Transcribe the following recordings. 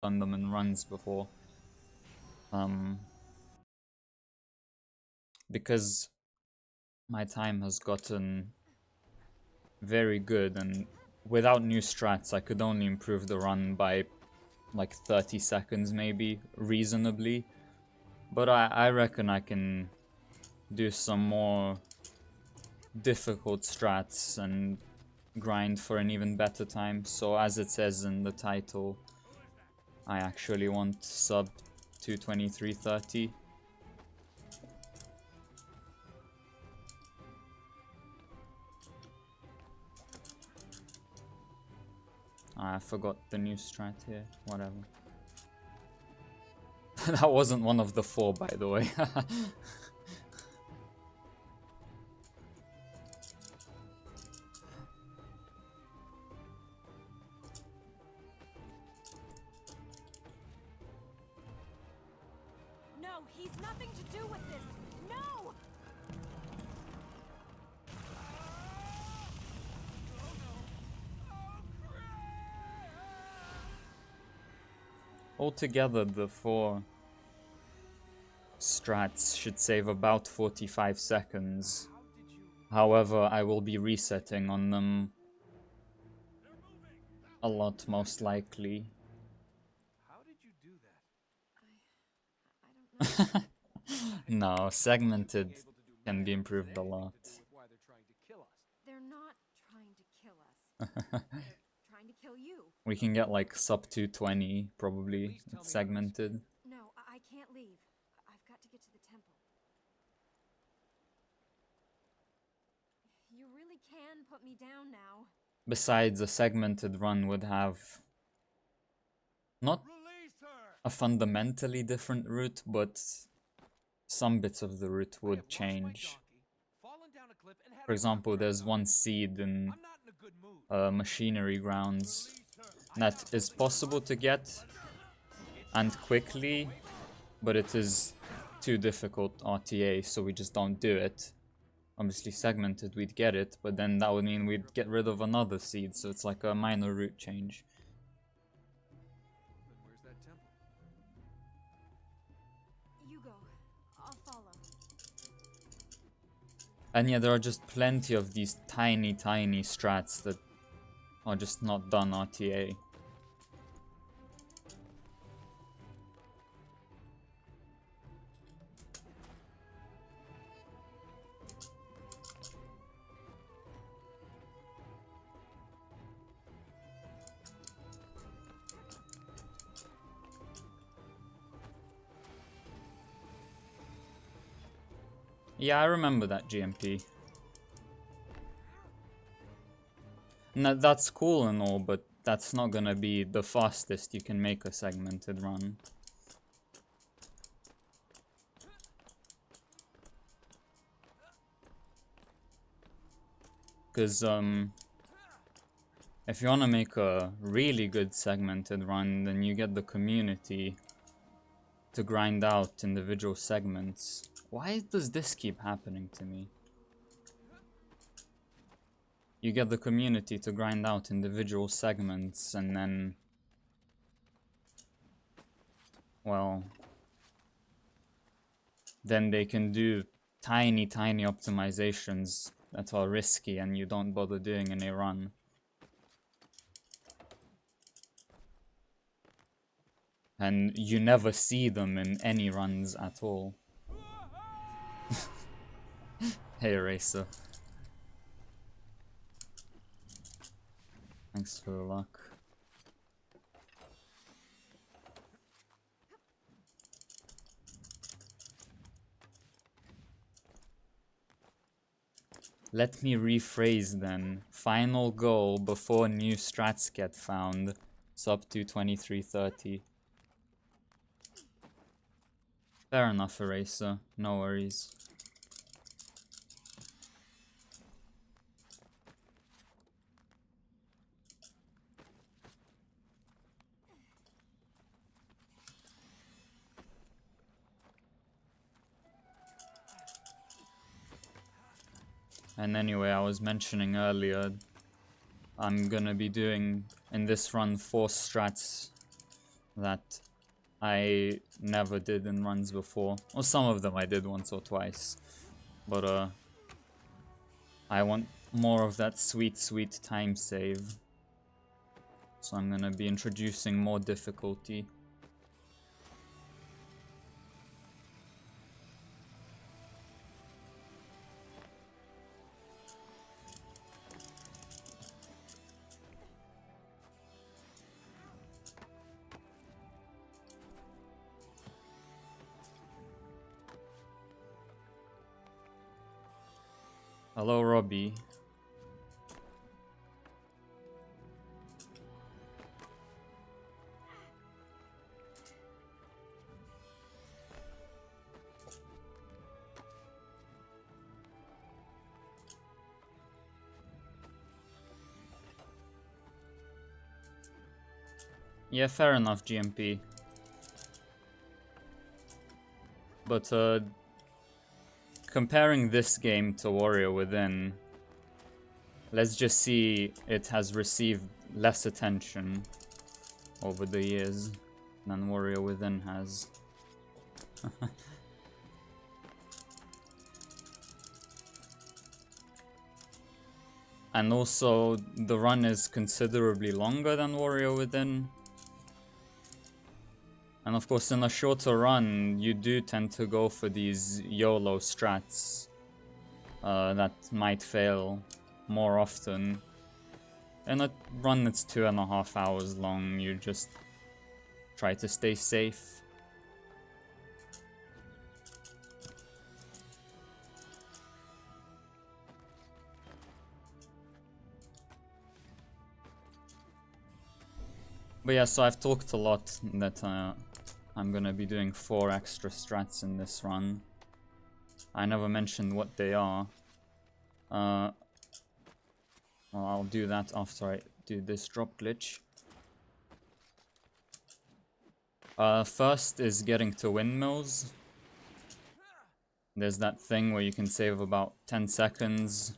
done them in runs before. Because my time has gotten very good, and without new strats I could only improve the run by like 30 seconds maybe, reasonably. But I reckon I can do some more difficult strats and grind for an even better time. So as it says in the title, I actually want sub 2:23:30. I forgot the new strat here, whatever. That wasn't one of the 4, by the way. No, he's nothing to do with this. No! Altogether, the 4 strats should save about 45 seconds. However, I will be resetting on them a lot, most likely. How did you do that? I don't know. No, segmented can be improved a lot. Why they're trying to kill us. They're not trying to kill us. They're trying to kill you. We can get like sub 220 probably. It's segmented. No, I can't leave. I've got to get to the temple. You really can put me down now. Besides, a segmented run would have not a fundamentally different route, but some bits of the route would change. For example, there's one seed in machinery grounds that is possible to get and quickly, but it is too difficult RTA, so we just don't do it. Obviously segmented we'd get it, but then that would mean we'd get rid of another seed, so it's like a minor route change. Then where's that temple? You go. I'll follow. And yeah, there are just plenty of these tiny strats that are just not done RTA. Yeah, I remember that GMP. Now, that's cool and all, but that's not gonna be the fastest you can make a segmented run. Because, if you wanna make a really good segmented run, then you get the community to grind out individual segments. Why does this keep happening to me? You get the community to grind out individual segments, and then, well, then they can do tiny optimizations that are risky and you don't bother doing in a run. And you never see them in any runs at all. Hey, Racer. Thanks for the luck. Let me rephrase then. Final goal before new strats get found. Sub 2:23:30. Fair enough, Eraser. No worries. And anyway, I was mentioning earlier, I'm gonna be doing in this run 4 strats that I never did in runs before. Or some of them I did once or twice. But I want more of that sweet, sweet time save. So I'm gonna be introducing more difficulty. Hello, Robbie. Yeah, fair enough, GMP. But comparing this game to Warrior Within, let's just see it has received less attention over the years than Warrior Within has. And also, the run is considerably longer than Warrior Within. And of course, in a shorter run, you do tend to go for these YOLO strats that might fail more often. In a run that's 2.5 hours long, you just try to stay safe. But yeah, so I've talked a lot that I'm gonna be doing 4 extra strats in this run. I never mentioned what they are. Well, I'll do that after I do this drop glitch. First is getting to windmills. There's that thing where you can save about 10 seconds.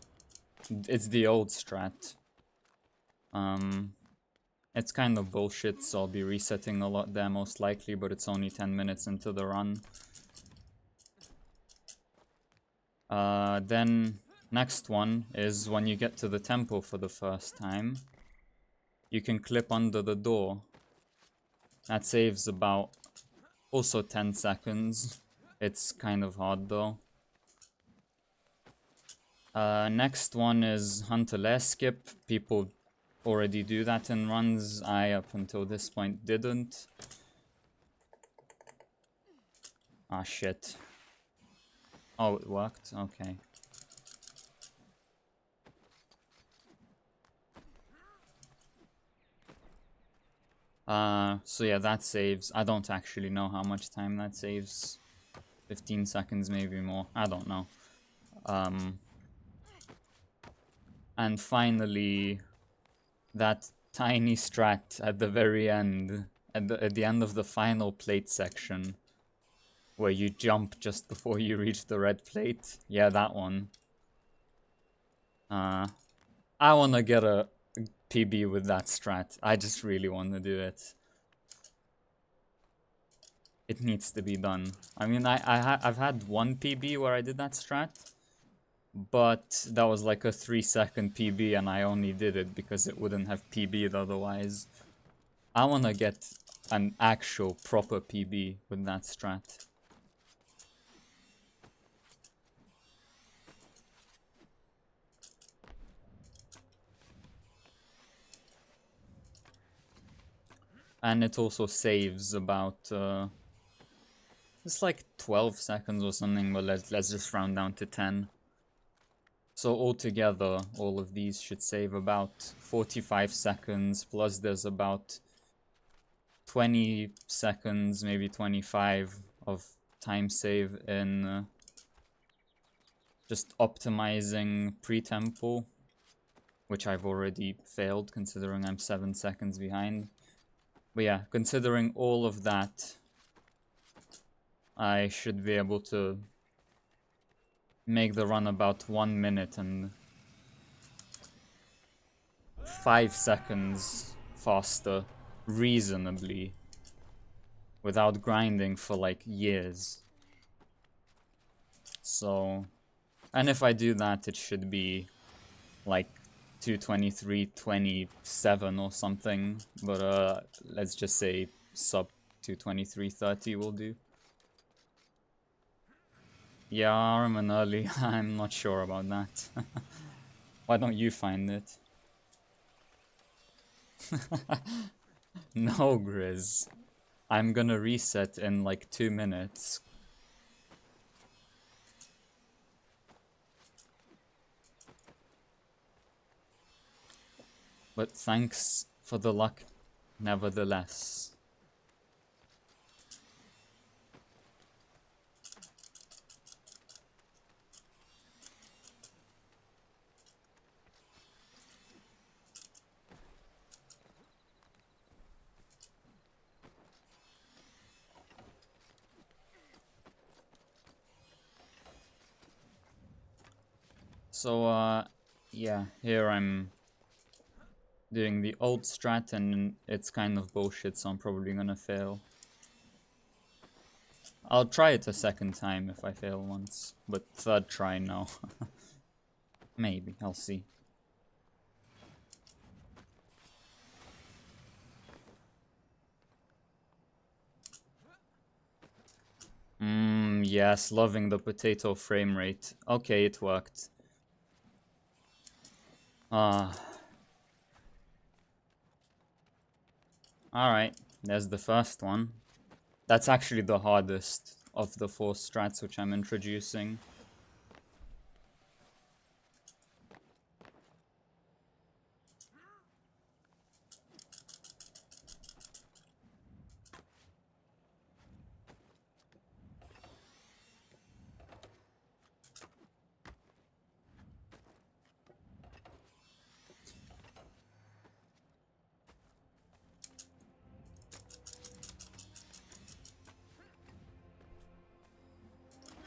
It's the old strat. It's kind of bullshit, so I'll be resetting a lot there most likely, but it's only 10 minutes into the run. Then next one is when you get to the temple for the first time. You can clip under the door. That saves about also 10 seconds. It's kind of hard though. Next one is Hunter Lair Skip. People already do that in runs. I, up until this point, didn't. Ah, shit. Oh, it worked? Okay. So yeah, that saves. I don't actually know how much time that saves. 15 seconds, maybe more. I don't know. And finally, that tiny strat at the very end, at the end of the final plate section, where you jump just before you reach the red plate. Yeah, that one. I wanna get a PB with that strat. I just really wanna do it. It needs to be done. I mean, I've had one PB where I did that strat, but that was like a 3-second PB and I only did it because it wouldn't have PB'd otherwise. I wanna get an actual proper PB with that strat. And it also saves about it's like 12 seconds or something, but let's just round down to 10. So altogether, all of these should save about 45 seconds, plus there's about 20 seconds, maybe 25 of time save in just optimizing pre-tempo, which I've already failed considering I'm 7 seconds behind. But yeah, considering all of that, I should be able to make the run about 1 minute and 5 seconds faster, reasonably. without grinding for like years. So, and if I do that, it should be like 223.27 or something, but let's just say sub 223.30 will do. Yeah, Armin early, I'm not sure about that. Why don't you find it? No, Grizz. I'm gonna reset in like 2 minutes. But thanks for the luck, nevertheless. So, yeah, here I'm doing the old strat and it's kind of bullshit, so I'm probably gonna fail. I'll try it a second time if I fail once, but third try, no. Maybe, I'll see. Yes, loving the potato frame rate. Okay, it worked. Alright, there's the first one. That's actually the hardest of the 4 strats which I'm introducing.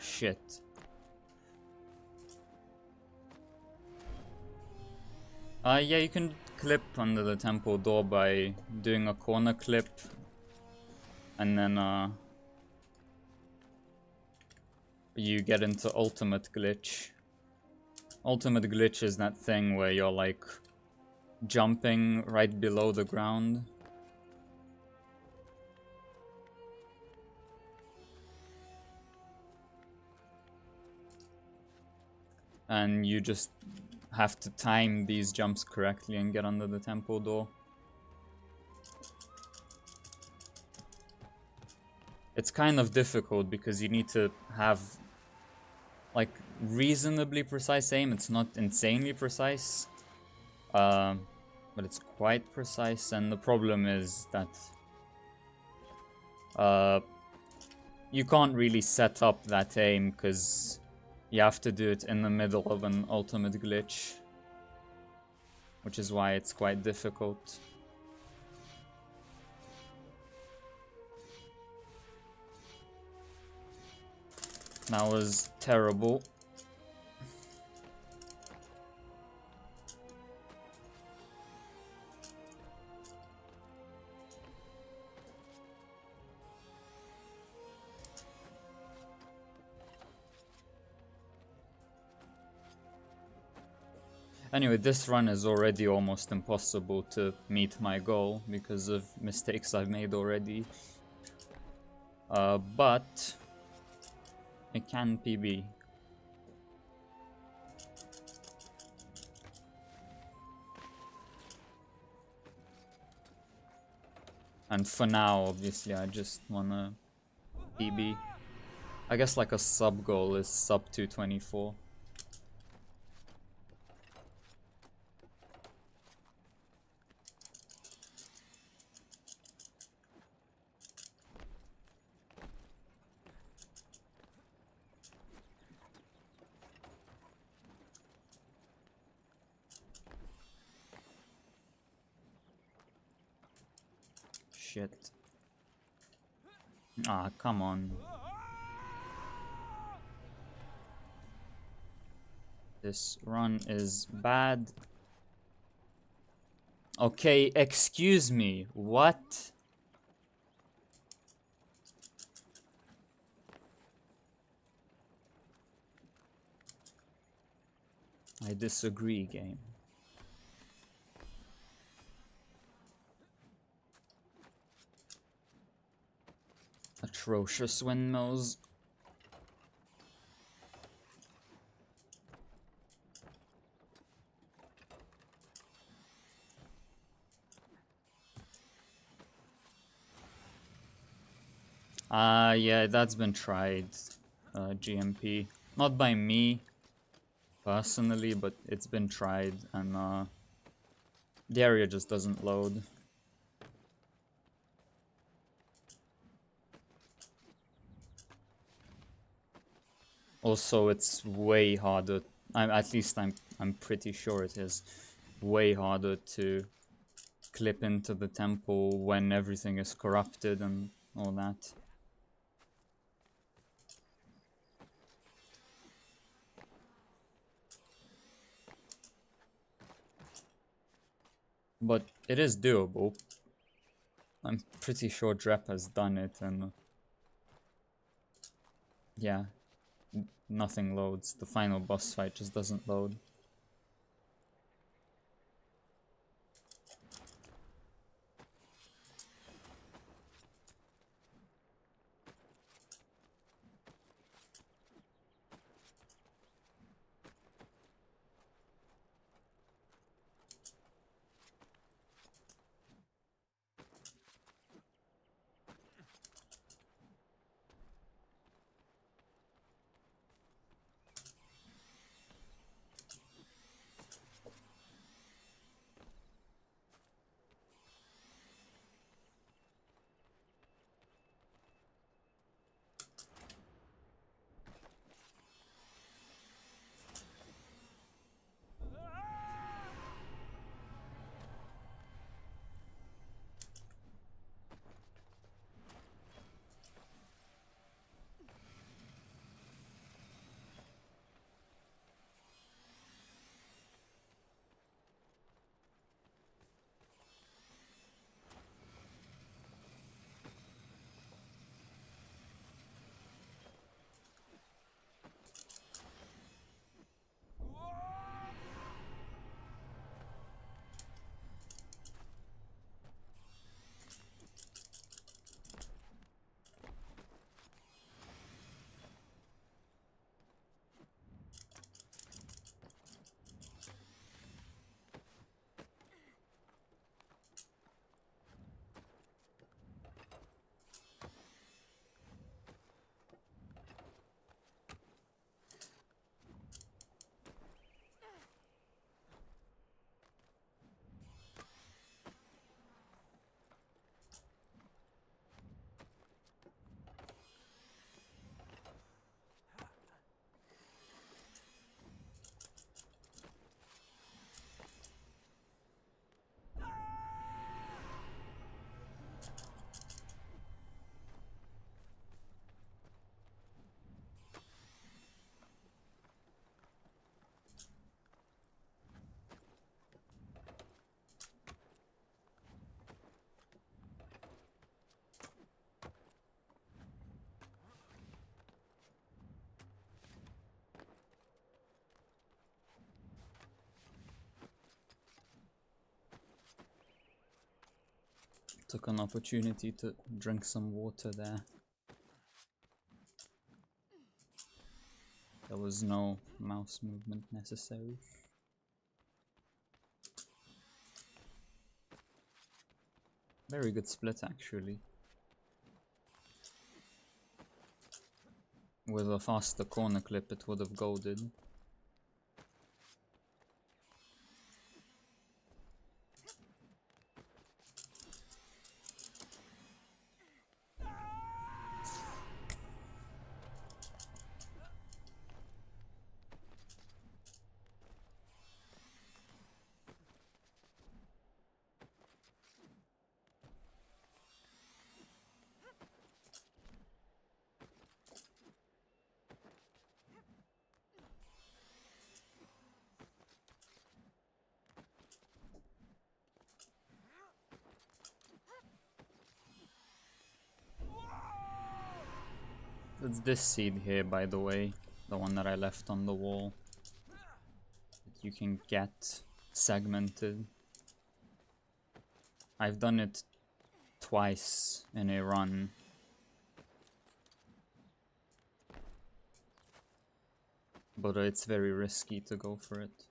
Shit. Yeah, you can clip under the temple door by doing a corner clip. And then, you get into ultimate glitch. Ultimate glitch is that thing where you're like jumping right below the ground. And you just have to time these jumps correctly and get under the temple door. It's kind of difficult because you need to have like reasonably precise aim. It's not insanely precise, but it's quite precise. And the problem is that you can't really set up that aim because you have to do it in the middle of an ultimate glitch, which is why it's quite difficult. That was terrible. Anyway, this run is already almost impossible to meet my goal because of mistakes I've made already. But it can PB. And for now, obviously, I just wanna PB. I guess like a sub goal is sub 224. Shit. Ah, come on. This run is bad. Okay, excuse me. What? I disagree, game. Atrocious windmills. Yeah, that's been tried, GMP. Not by me, personally, but it's been tried, and the area just doesn't load. Also, it's way harder. At least I'm pretty sure it is way harder to clip into the temple when everything is corrupted and all that. But it is doable. I'm pretty sure Drep has done it, and yeah, nothing loads. The final boss fight just doesn't load. Took an opportunity to drink some water there. There was no mouse movement necessary. Very good split, actually. With a faster corner clip, it would have golded. It's this seed here, by the way. The one that I left on the wall. It's you can get segmented. I've done it twice in a run. But it's very risky to go for it.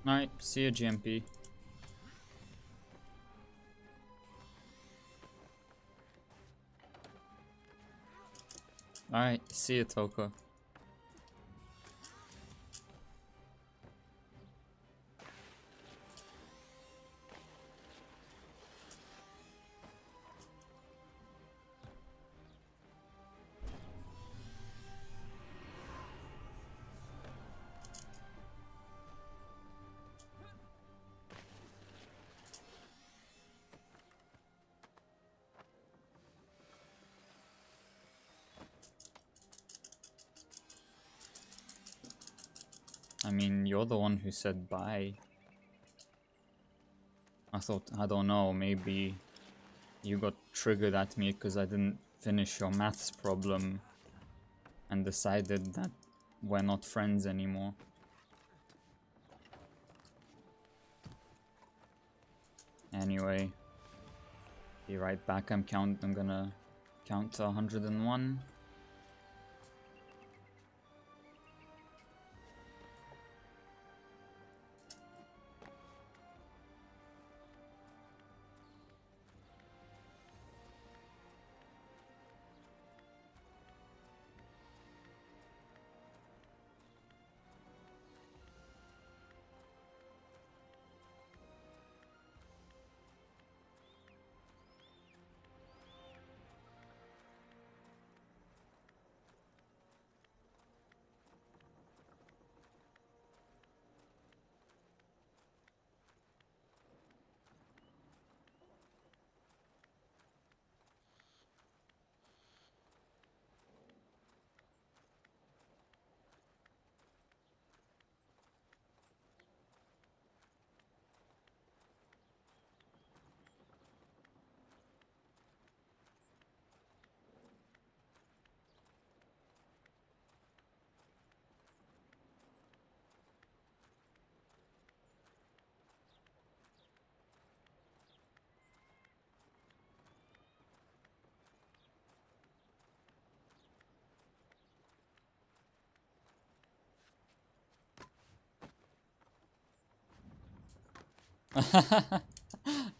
Alright, see you, GMP. Alright, see you, Toko. I mean, you're the one who said bye. I thought, I don't know, maybe you got triggered at me because I didn't finish your maths problem and decided that we're not friends anymore. Anyway, be right back. I'm gonna count to 101.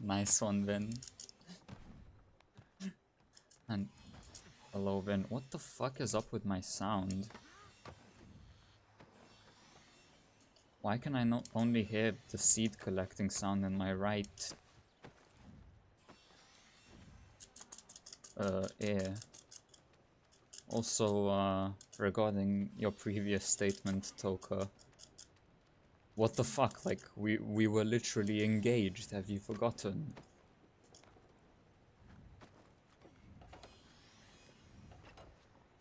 Nice one, Vin. And hello, Vin. What the fuck is up with my sound? Why can I not only hear the seed collecting sound in my right ear? Also, regarding your previous statement, Toka, what the fuck? Like, we were literally engaged. Have you forgotten?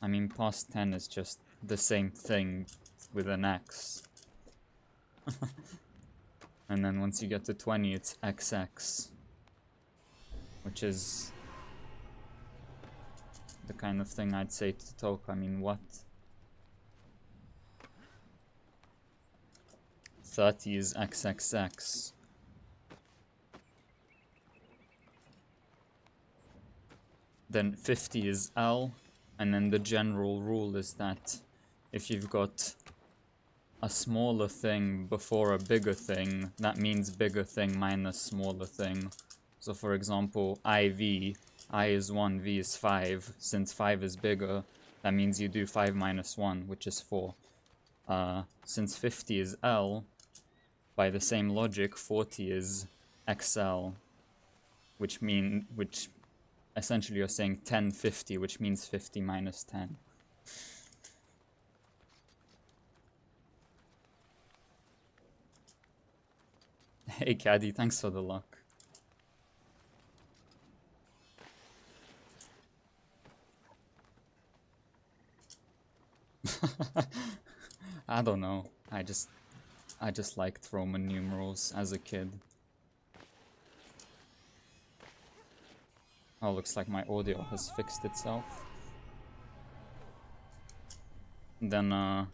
I mean, past 10 is just the same thing with an X. And then once you get to 20, it's XX. Which is the kind of thing I'd say to Toka. I mean, what? 30 is XXX. Then 50 is L, and then the general rule is that if you've got a smaller thing before a bigger thing, that means bigger thing minus smaller thing. So for example, IV, I is 1, V is 5. Since 5 is bigger, that means you do 5 minus 1, which is 4. Since 50 is L, by the same logic, 40 is XL, which essentially you're saying 10, 50, which means 50 minus 10. Hey Caddy, thanks for the luck. I don't know. I just liked Roman numerals as a kid. Oh, looks like my audio has fixed itself. Then,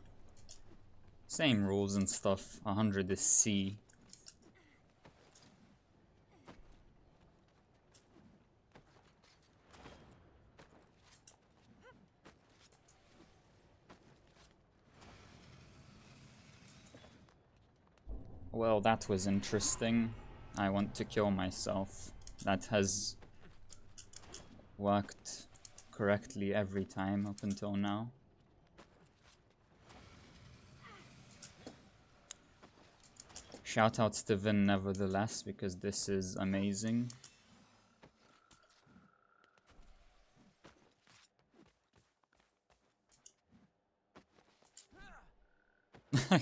same rules and stuff. 100 is C. Well, that was interesting. I want to kill myself. That has worked correctly every time up until now. Shoutouts to Vin nevertheless, because this is amazing.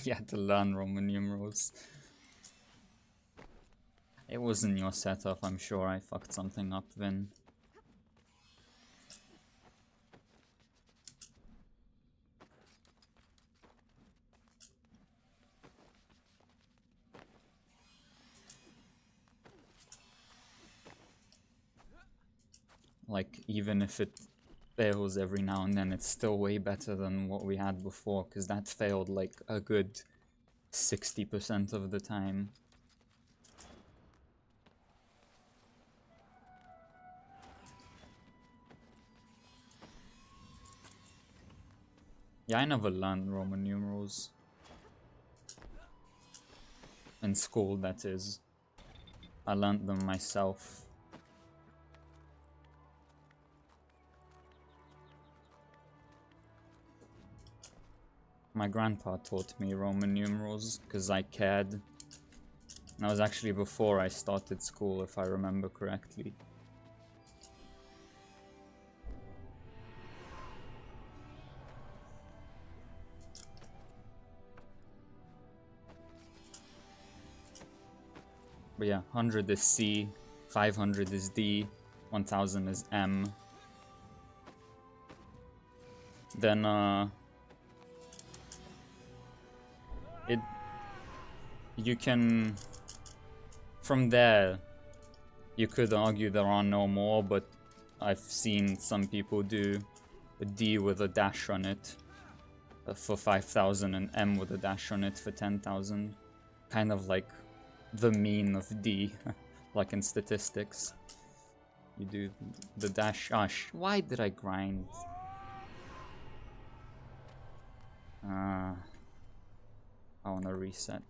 You had to learn Roman numerals. It wasn't your setup, I'm sure I fucked something up, Vin. Like, even if it fails every now and then, it's still way better than what we had before, because that failed like a good 60% of the time. Yeah, I never learned Roman numerals. In school, that is. I learned them myself. My grandpa taught me Roman numerals because I cared. And that was actually before I started school, if I remember correctly. But yeah, 100 is C, 500 is D, 1000 is M. Then, you can, from there, you could argue there are no more, but I've seen some people do a D with a dash on it for 5,000 and M with a dash on it for 10,000. Kind of like the mean of D, like in statistics. You do the dash. Why did I grind? I want to reset.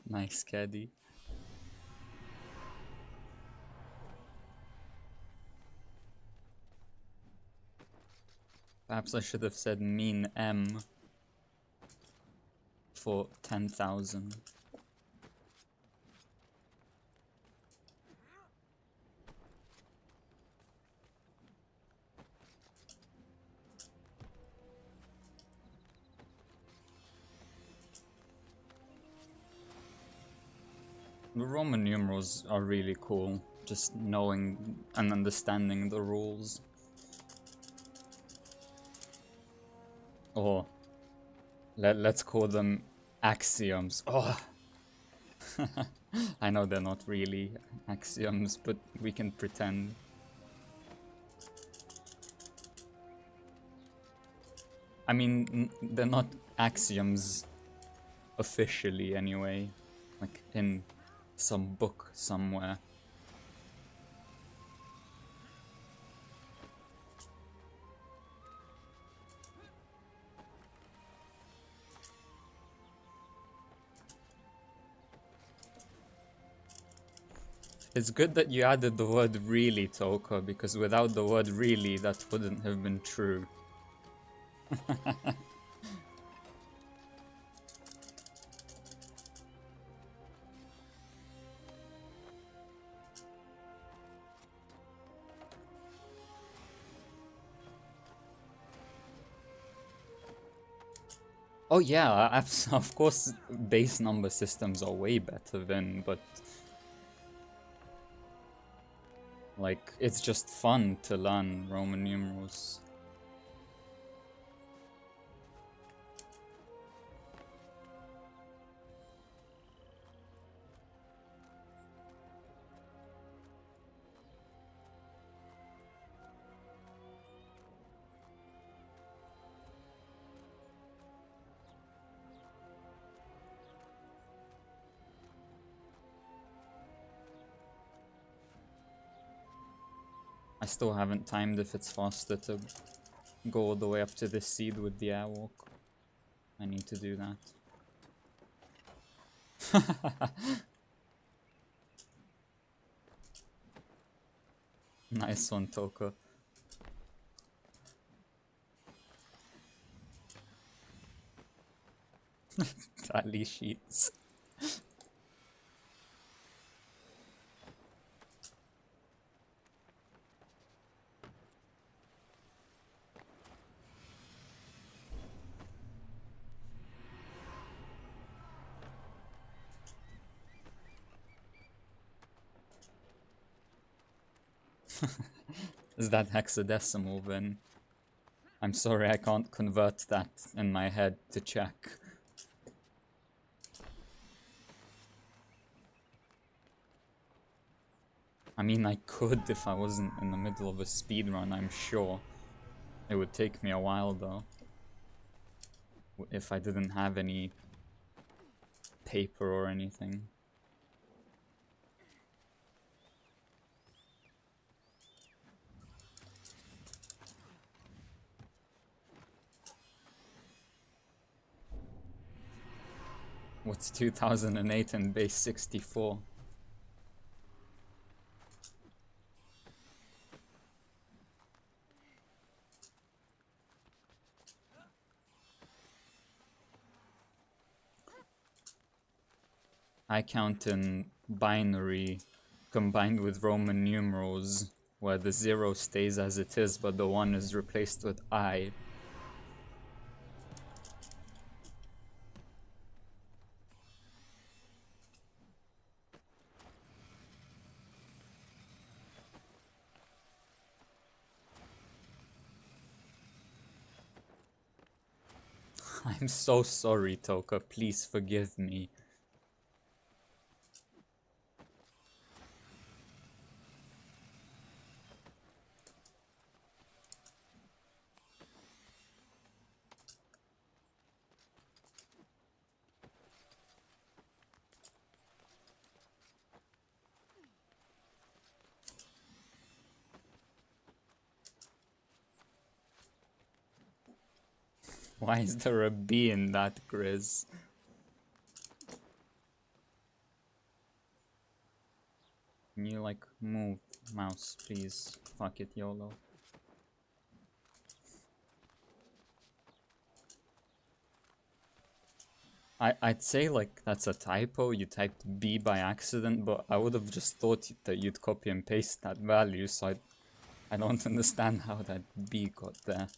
Nice, caddy. Perhaps I should have said mean M for 10,000. The Roman numerals are really cool, just knowing and understanding the rules. Or let's call them axioms. Oh, I know they're not really axioms, but we can pretend. I mean, they're not axioms officially anyway, like in some book somewhere. It's good that you added the word really, Toka, because without the word really, that wouldn't have been true. Oh yeah, of course base number systems are way better than, but like it's just fun to learn Roman numerals. I still haven't timed if it's faster to go all the way up to this seed with the airwalk. I need to do that. Nice one, Toka. Tally sheets. Is that hexadecimal then? I'm sorry, I can't convert that in my head to check. I mean, I could if I wasn't in the middle of a speedrun, I'm sure. It would take me a while though. If I didn't have any paper or anything. What's 2008 and base 64? I count in binary combined with Roman numerals, where the 0 stays as it is, but the 1 is replaced with I. I'm so sorry, Toka, please forgive me. Why is there a B in that, Grizz? Can you, like, move, mouse, please? Fuck it, YOLO. I'd say, like, that's a typo, you typed B by accident, but I would have just thought that you'd copy and paste that value, so I don't understand how that B got there.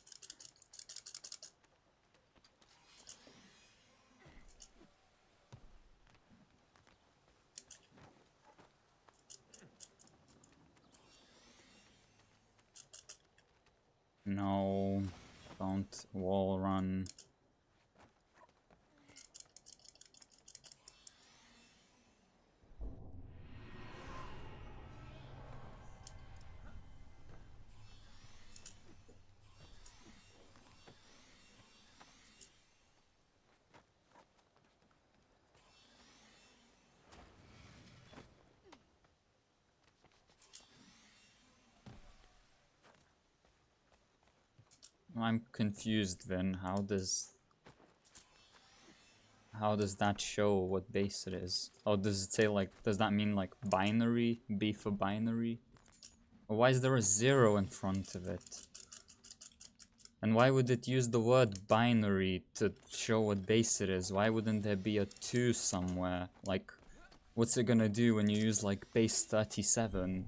No, don't wall run. I'm confused, Vin. How does that show what base it is? Oh, does it say like, does that mean like binary? B for binary? Or why is there a 0 in front of it? And why would it use the word binary to show what base it is? Why wouldn't there be a 2 somewhere? Like, what's it gonna do when you use like base 37?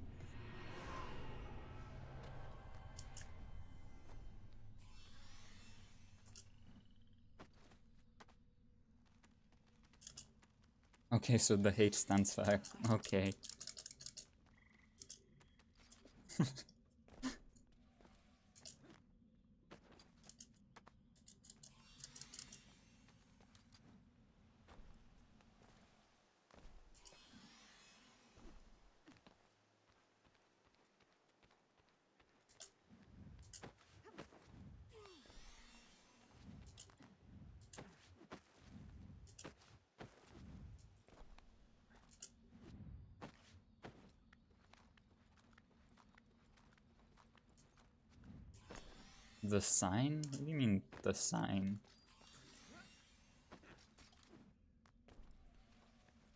Okay, so the H stands for... Okay. The sign? What do you mean, the sign?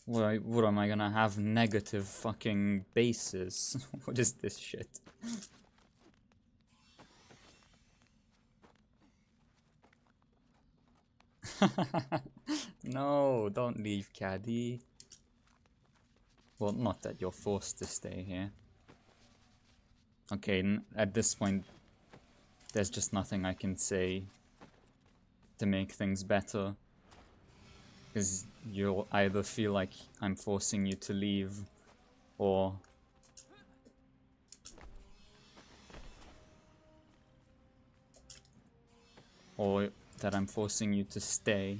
What am I gonna have negative fucking bases? What is this shit? No, don't leave, Caddy. Well, not that you're forced to stay here. Okay, at this point, there's just nothing I can say to make things better. Because you'll either feel like I'm forcing you to leave, or... or that I'm forcing you to stay.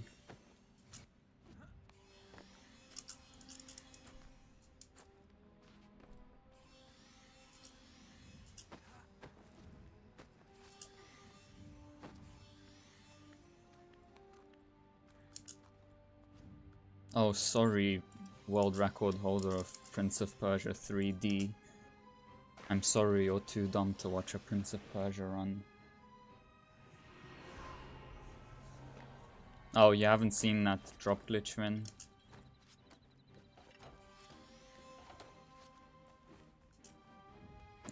Oh, sorry, world record holder of Prince of Persia 3D. I'm sorry you're too dumb to watch a Prince of Persia run. Oh, you haven't seen that drop glitch, Vin?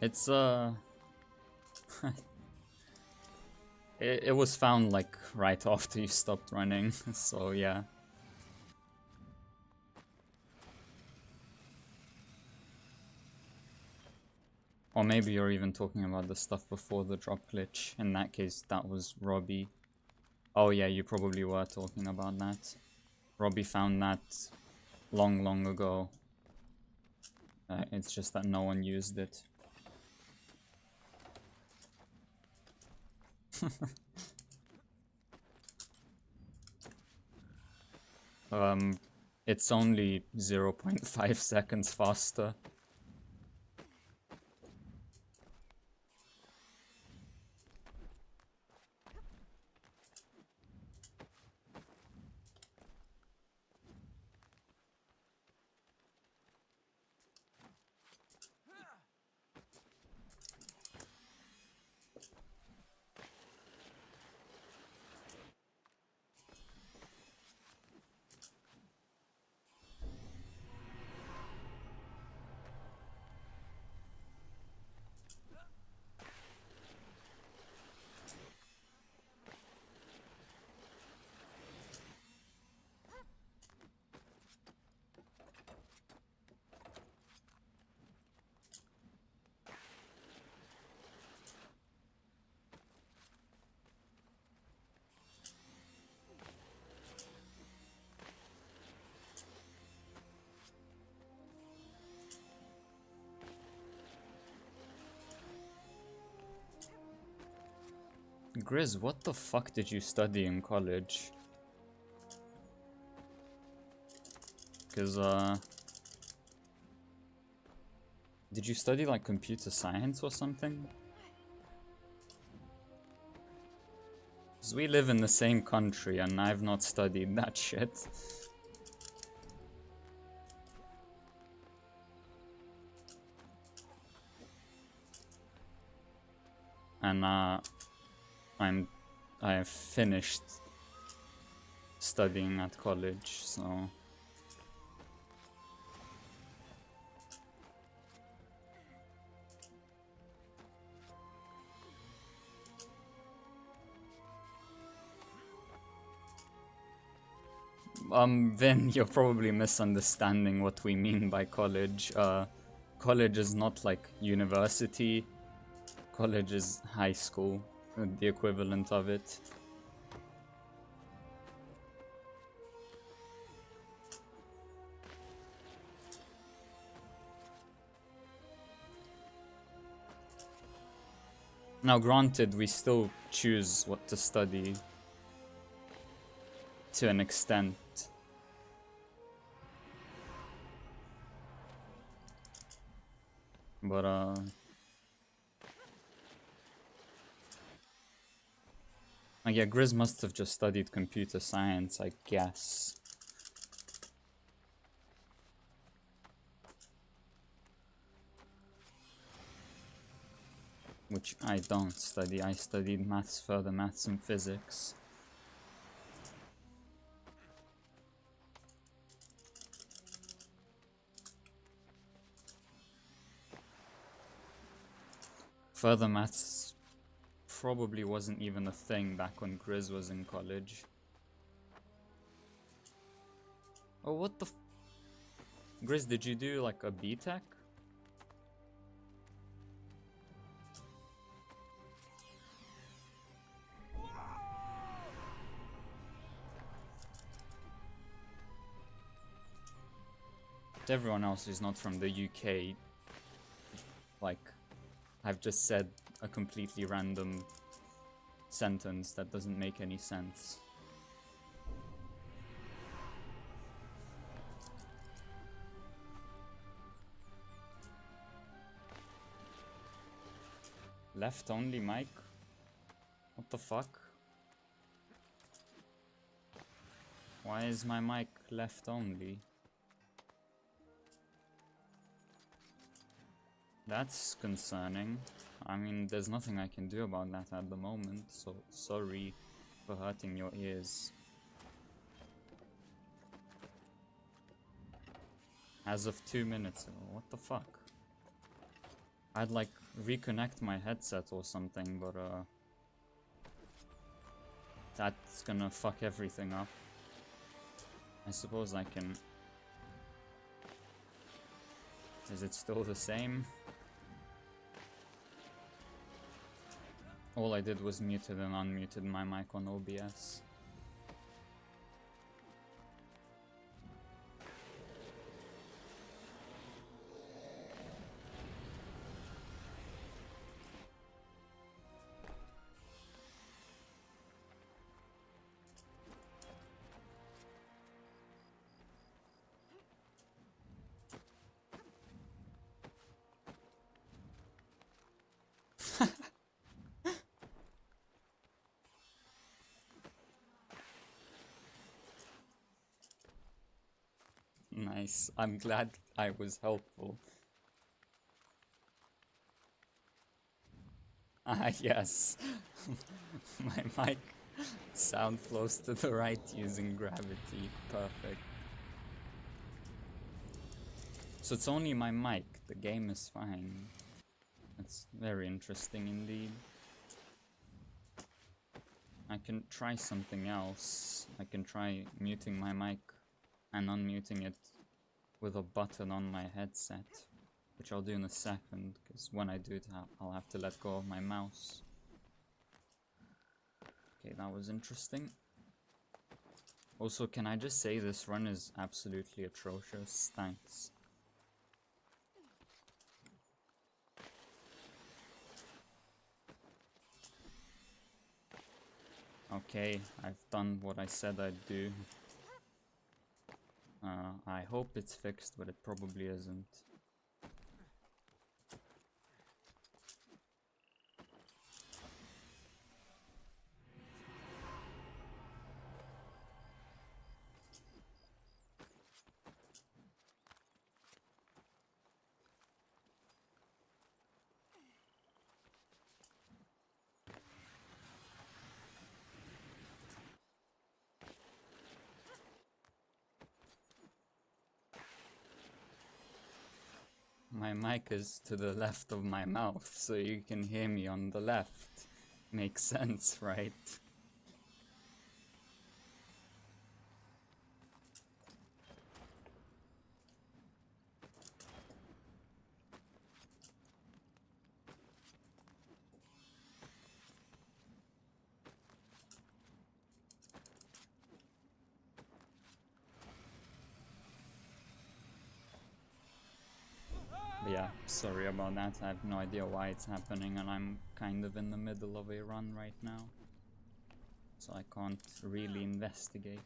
It's, it was found, like, right after you stopped running, so yeah. Or maybe you're even talking about the stuff before the drop glitch. In that case, that was Robbie. Oh yeah, you probably were talking about that. Robbie found that long, long ago. It's just that no one used it. It's only 0.5 seconds faster. Grizz, what the fuck did you study in college? Because, did you study, like, computer science or something? Because we live in the same country and I've not studied that shit. And, I have finished studying at college, so... Vin, you're probably misunderstanding what we mean by college. College is not like university. College is high school, the equivalent of it. Now, granted, we still choose what to study to an extent. But, yeah, Grizz must have just studied computer science, I guess. Which I don't study. I studied maths, further maths and physics. Further maths probably wasn't even a thing back when Grizz was in college. Oh, what the Grizz, did you do like a BTech? To everyone else who's not from the UK, like, I've just said a completely random sentence that doesn't make any sense. Left only mic? What the fuck? Why is my mic left only? That's concerning. I mean, there's nothing I can do about that at the moment, so sorry for hurting your ears. As of 2 minutes ago, what the fuck? I'd like reconnect my headset or something, but that's gonna fuck everything up. I suppose I can... Is it still the same? All I did was muted and unmuted my mic on OBS. Nice. I'm glad I was helpful. Ah, yes. My mic sound flows to the right using gravity. Perfect. So it's only my mic. The game is fine. That's very interesting indeed. I can try something else. I can try muting my mic and unmuting it with a button on my headset, which I'll do in a second, because when I do it, I'll have to let go of my mouse. Okay, that was interesting. Also, can I just say this run is absolutely atrocious? Thanks. Okay, I've done what I said I'd do. I hope it's fixed, but it probably isn't. My mic is to the left of my mouth, so you can hear me on the left. Makes sense, right? But yeah, sorry about that. I have no idea why it's happening, and I'm kind of in the middle of a run right now. So I can't really investigate.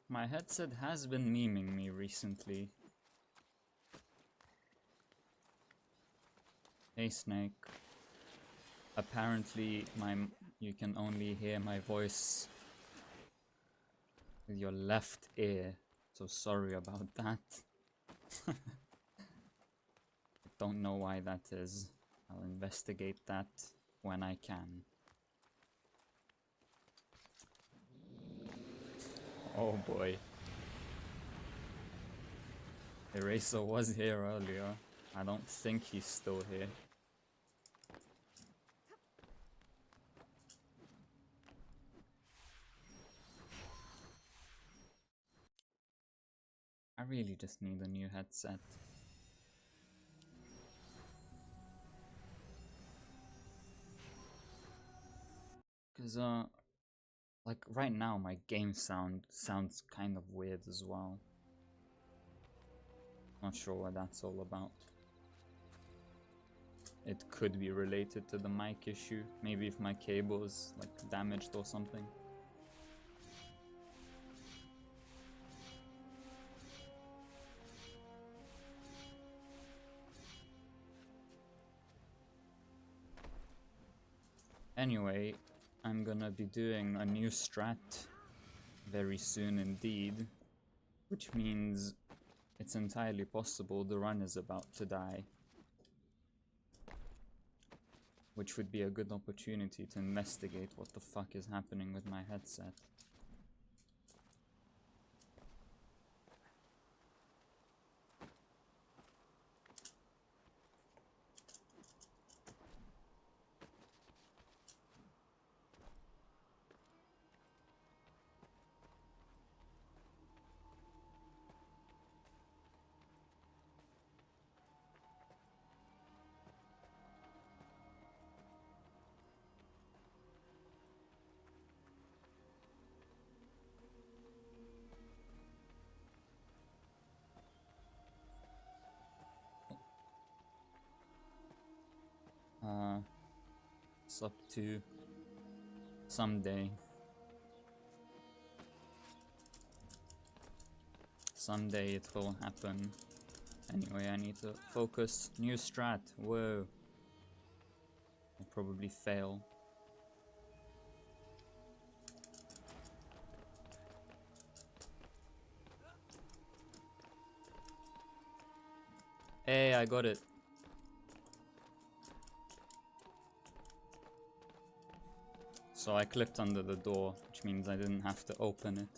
My headset has been memeing me recently. Hey Snake. Apparently you can only hear my voice with your left ear, so sorry about that. I don't know why that is. I'll investigate that when I can. Oh boy. Eraser was here earlier. I don't think he's still here. I really just need a new headset. Cause like right now my game sounds kind of weird as well. Not sure what that's all about. It could be related to the mic issue. Maybe if my cable is like damaged or something. Anyway, I'm gonna be doing a new strat very soon indeed, which means it's entirely possible the run is about to die. Which would be a good opportunity to investigate what the fuck is happening with my headset. It's up to someday. Someday it will happen. Anyway, I need to focus. New strat. Whoa. I'll probably fail. Hey, I got it. So I clipped under the door, which means I didn't have to open it.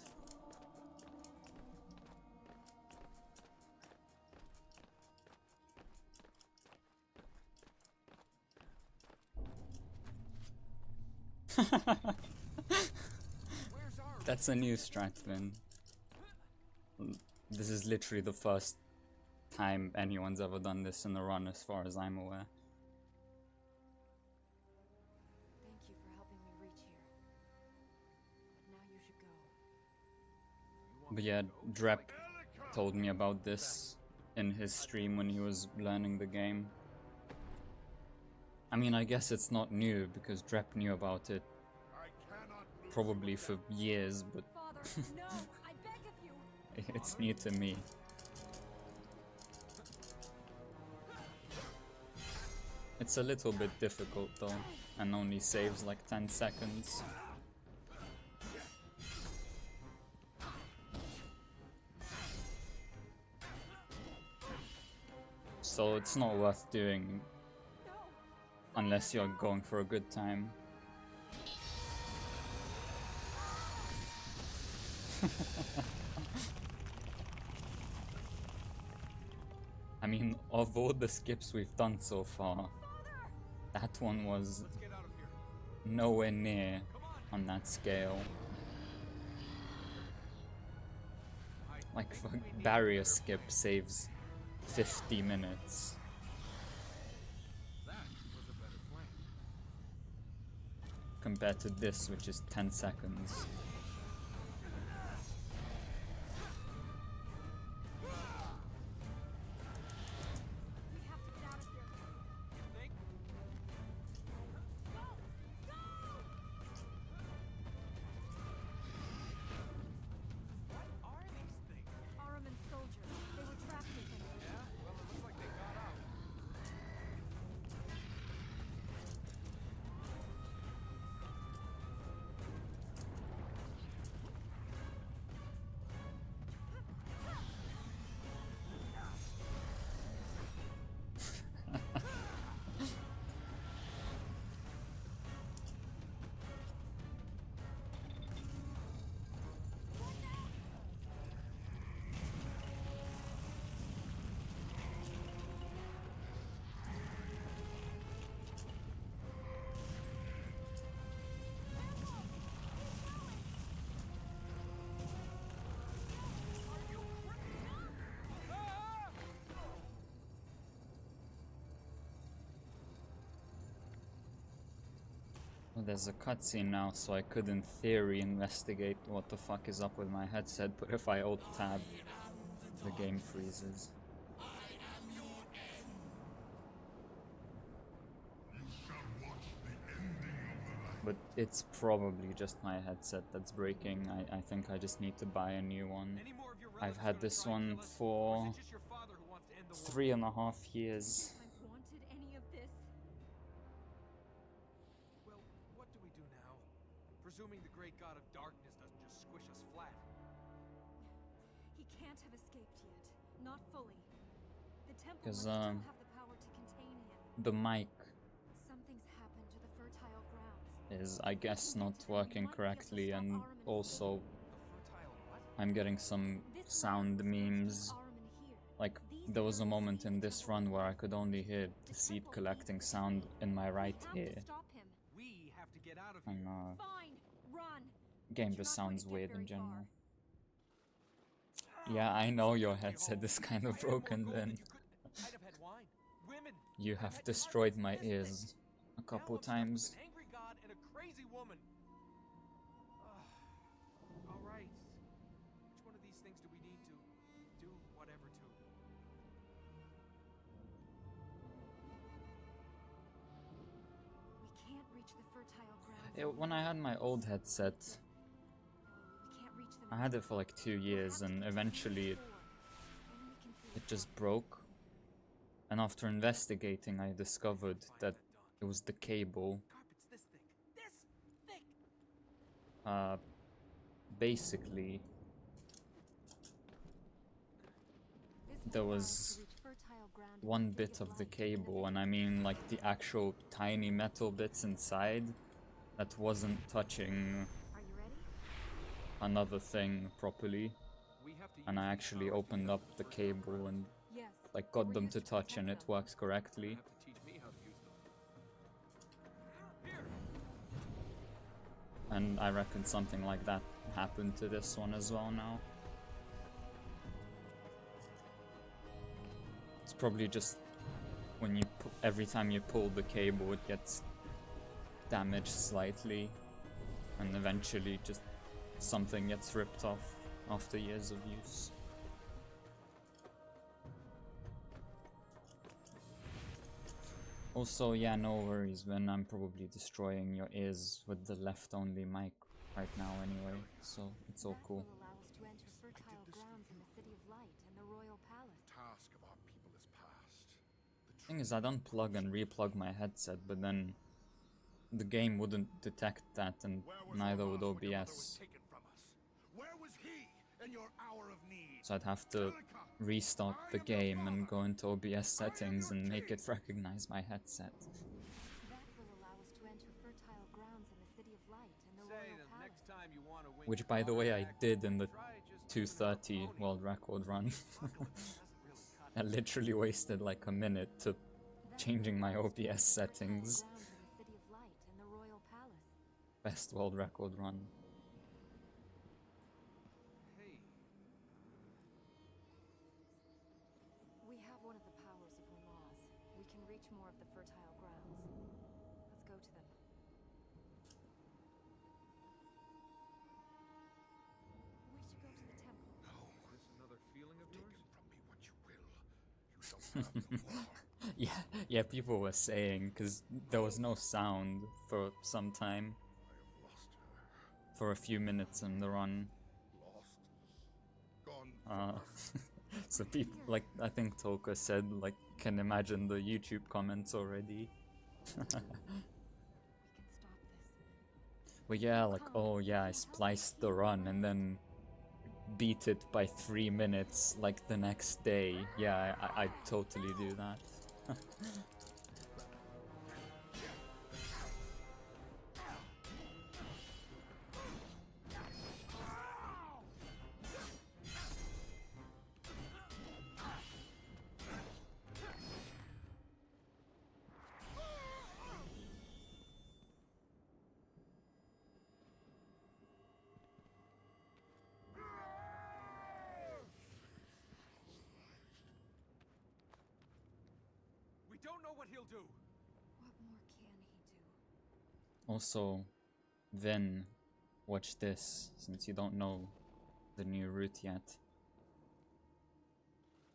That's a new strat, Vin. This is literally the first time anyone's ever done this in a run, as far as I'm aware. Thank you for helping me reach here. But now you should go. But yeah, Drep told me about this in his stream when he was learning the game. I mean, I guess it's not new because Drep knew about it probably for years, but Father, no! I beg of you! it's new to me. It's a little bit difficult though, and only saves like 10 seconds. So it's not worth doing unless you're going for a good time. I mean, of all the skips we've done so far, that one was Let's get out of here. nowhere near on that scale. Like, for barrier skip saves 50 minutes. That was a better plan. Compared to this, which is 10 seconds. We have to get out of here. Think? What are these things? Araman soldiers. They were trapped with him. Yeah, well, it looks like they got out. Well, there's a cutscene now, so I could in theory investigate what the fuck is up with my headset, but if I alt-tab, the game freezes. But it's probably just my headset that's breaking. I think I just need to buy a new one. Any more of your I've relatives had gonna this try and one kill us? Or for is it just your father who wants to end the war? 3.5 years. I wanted any of this. Well, what do we do now? Presuming the great god of darkness doesn't just squish us flat. He can't have escaped yet. Not fully. The temple 'Cause, must still have the power to contain him. The mic Something's happened to the fertile grounds. is, I guess, not working correctly, and also The fertile what? I'm getting some This sound land was built to keep memes. Araman here. Like, These there was a areas moment feed in the this temple run where I needs. could only hear the seed collecting sound in my right We have ear. to stop him. We have to get out of And here. Fine, run. game You're just not going sounds to get weird very in general. far. Yeah, I know your Stay headset home. is kind I of had more broken gold then. than you could. I'd have had wine, women. You I'd have had destroyed parties, my this thing. ears a couple Now I'm stuck with times. an angry god and a crazy woman. All right. Which one of these things do we need to do whatever to? We can't reach the fertile grounds. When I had my old headset, We can't reach them. I had it for like 2 years, and eventually it just broke. And after investigating, I discovered that it was the cable. Carpet's this thick. This thick. Basically, there was one bit of the cable, and I mean like the actual tiny metal bits inside, that wasn't touching Are you ready? another thing properly. We have to And I use these actually powers to opened get up to the fertile cable ground. and Yes. like they were got them used to touch, and it protect them. works correctly. You have to teach me how to use them. Here. And I reckon something like that happened to this one as well now. It's probably just when you every time you pull the cable, it gets damaged slightly, and eventually just something gets ripped off. after years of use. Also, yeah, no worries, Ben. I'm probably destroying your ears with the left-only mic right now anyway, so it's all That cool. will allow us to enter fertile grounds in the City of Light and the Royal Palace. Task of our people is past. The Thing is, I'd unplug and replug my headset, but then the game wouldn't detect that, and Where was neither would Ormas when your mother was OBS. taken from us? Where was he in your hour of need? So I'd have to Celica, restart I the am your game and father. go into OBS I am settings your and make king. it recognize my headset. That will allow us to enter fertile grounds in the City of Light and the Say Royal the Palace. next time you want to win Which, your by the daughter way, I back, did in the try just giving her a 2:30 pony. world record run. Luckily, it doesn't really cut I it. literally wasted like a minute to That changing my will allow us to OBS enter settings. fertile grounds in the City of Light and the Royal Palace. Best world record run. Hey, We have one of the powers of Ormaz. We can reach more of the fertile grounds. Let's go to them. We should go to the temple. No, is this another feeling of take yours? him from me what you will. You shall have no more. Yeah, people were saying, because there was no sound for some time, I have lost her. for a few minutes in the run. Lost. Gone forever. So people, like, I think Toka said, like, can imagine the YouTube comments already. We can stop this. But yeah, like, oh yeah, I spliced the run and then beat it by 3 minutes, like, the next day. Yeah, I'd totally do that. We don't know what he'll do. What more can he do? Also, then watch this, since you don't know the new route yet.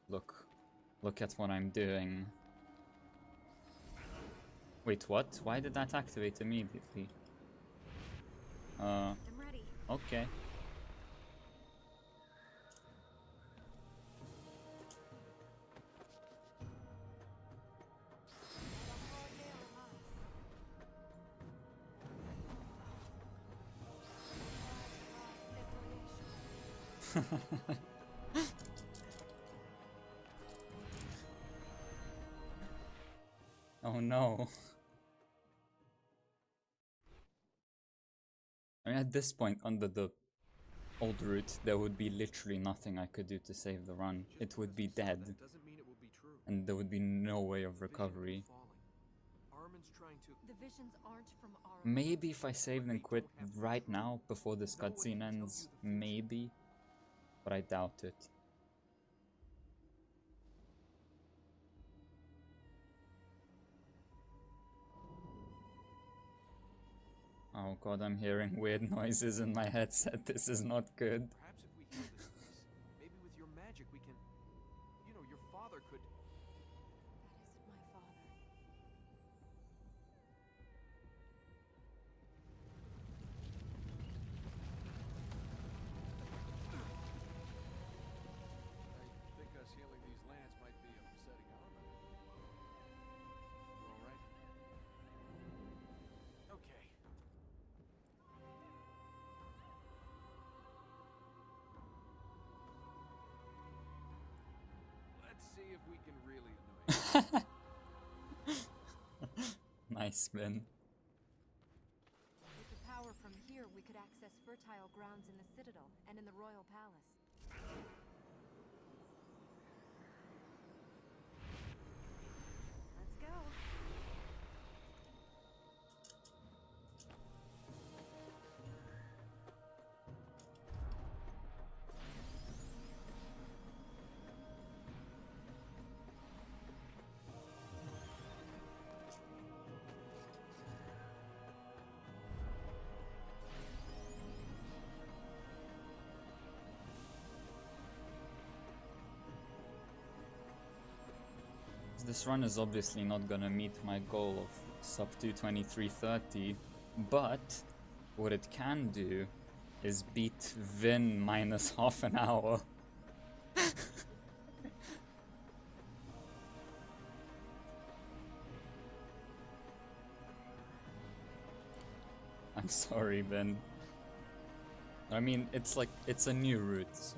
Look at what I'm doing. Wait, what? Why did that activate immediately? I'm ready. Okay. Oh no. I mean, at this point, under the old route, there would be literally nothing I could do to save the run. It would be dead, That doesn't mean it will be true. and there would be no way of Vision could be recovery. falling. Armin's trying to. The visions aren't from our. Maybe if I saved and quit right now, before this cutscene ends, maybe. But I doubt it. Oh god, I'm hearing weird noises in my headset. This is not good. Perhaps if we heal this place, maybe with your magic we can. You know, your father could. That isn't my father. I think us healing these lands might be upsetting Armin. You alright? Okay. Let's see if we can really annoy you. Nice, man. With the power from here, we could access fertile grounds in the Citadel and in the Royal Palace. Let's go. This run is obviously not gonna meet my goal of sub 2:23:30, but what it can do is beat Vin minus half an hour. I'm sorry, Vin. I mean, it's like, it's a new route, so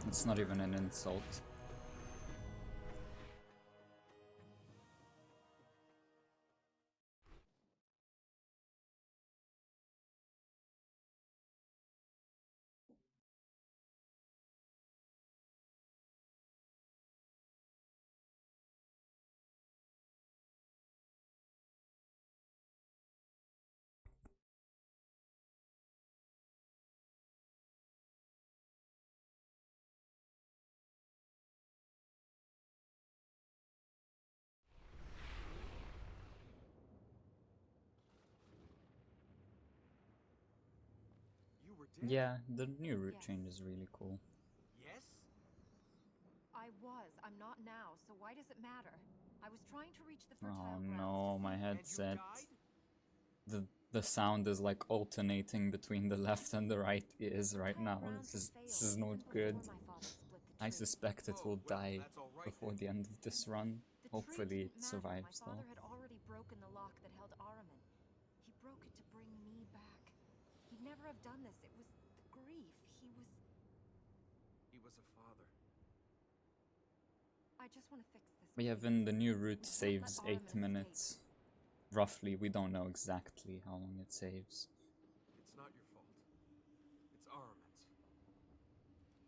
it's not even an insult. You were dead? Yeah, the new route Yes. change is really cool. Yes? I was. I'm not now, so why does it matter? I was trying to reach the Oh fertile grounds no, to my see- headset. And you died? The sound is like alternating between the left and the right ears right Fertile now. grounds This had is failed not even good. before my father split the I tree. suspect it Oh, will well, die that's all right before then. the end of this run. The Hopefully tree it didn't matter. My survives though. father had already broken the lock that held Araman. He broke it to bring me back. He'd never have done this. It was the grief. He was a father. I just want to fix this. We have please. in the new We route can't saves let 8 Araman minutes. Roughly, we don't know exactly how long it saves. It's not your fault. It's Aramin's.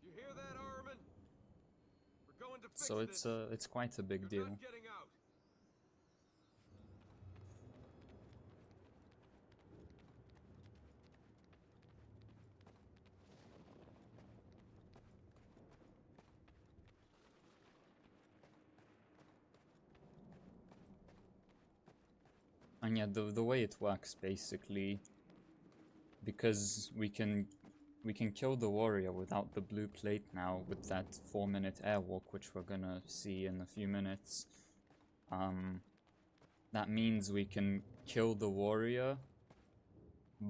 You hear that, Aramin? We're going to fix So this. it's quite a big You're deal. not getting out. And yeah, the way it works basically, because we can kill the warrior without the blue plate now with that 4-minute airwalk, which we're gonna see in a few minutes. That means we can kill the warrior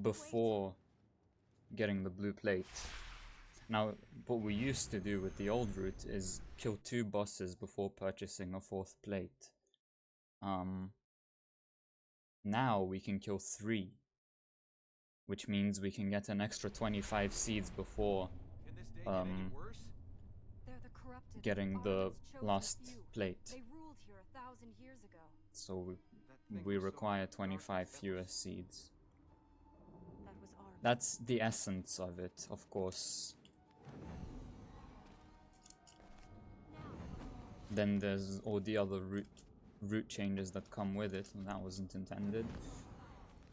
before getting the blue plate. Now, what we used to do with the old route is kill 2 bosses before purchasing a 4th plate. Now we can kill 3, which means we can get an extra 25 seeds before Can this day get any worse? They're the corrupted. getting the Araman's chosen last few. plate. They ruled here 1,000 years ago. So That thing we was so require dark, 25 that fewer was- seeds. That was Araman. That's the essence of it, of course. Then there's all the other route changes that come with it, and that wasn't intended.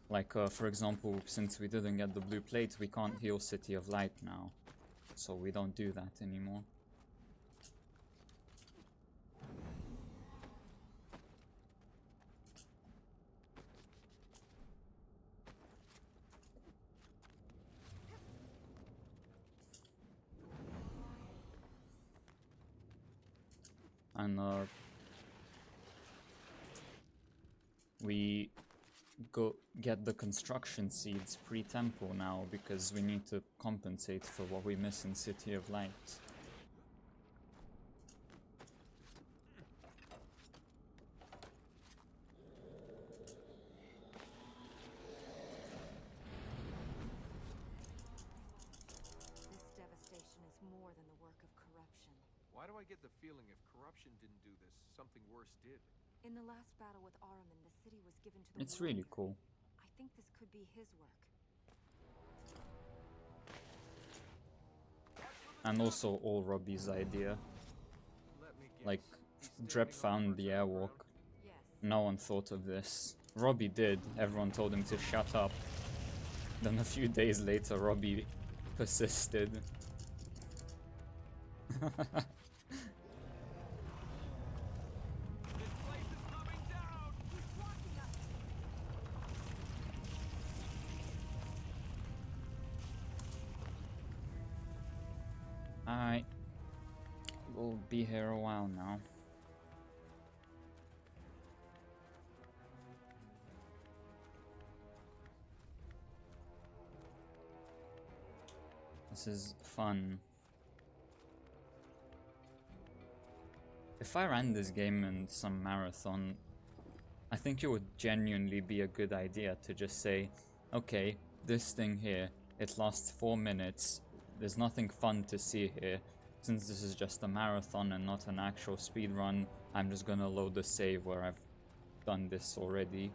Like, for example, since we didn't get the blue plate, we can't heal City of Light now. So we don't do that anymore. And we get the construction seeds pre-temple now because we need to compensate for what we miss in City of Light. This devastation is more than the work of corruption. Why do I get the feeling if corruption didn't do this, something worse did? In the last battle with Araman, the city was given to the It's really warrior. cool. I think this could be his work. And also all Robbie's idea. Let me guess. Like, He's Drep standing on found the fertile airwalk. ground. Yes. No one thought of this. Robbie did. Everyone told him to shut up. Then a few days later, Robbie persisted. This place is coming down! He's blocking us! Alright. We'll be here a while now. This is fun. If I ran this game in some marathon, I think it would genuinely be a good idea to just say, okay, this thing here, it lasts 4 minutes, there's nothing fun to see here. Since this is just a marathon and not an actual speedrun, I'm just gonna load the save where I've done this already.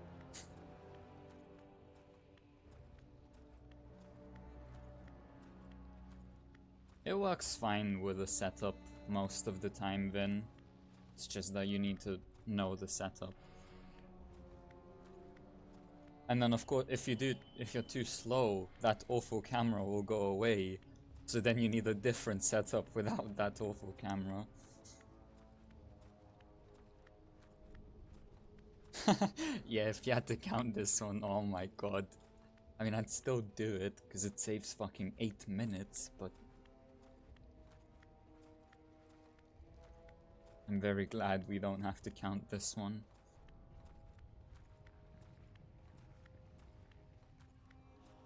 It works fine with the setup most of the time, Vin. It's just that you need to know the setup. And then of course, if you're too slow, that awful camera will go away. So then you need a different setup without that awful camera. Yeah, if you had to count this one, oh my god. I mean, I'd still do it, because it saves fucking 8 minutes, but... I'm very glad we don't have to count this one.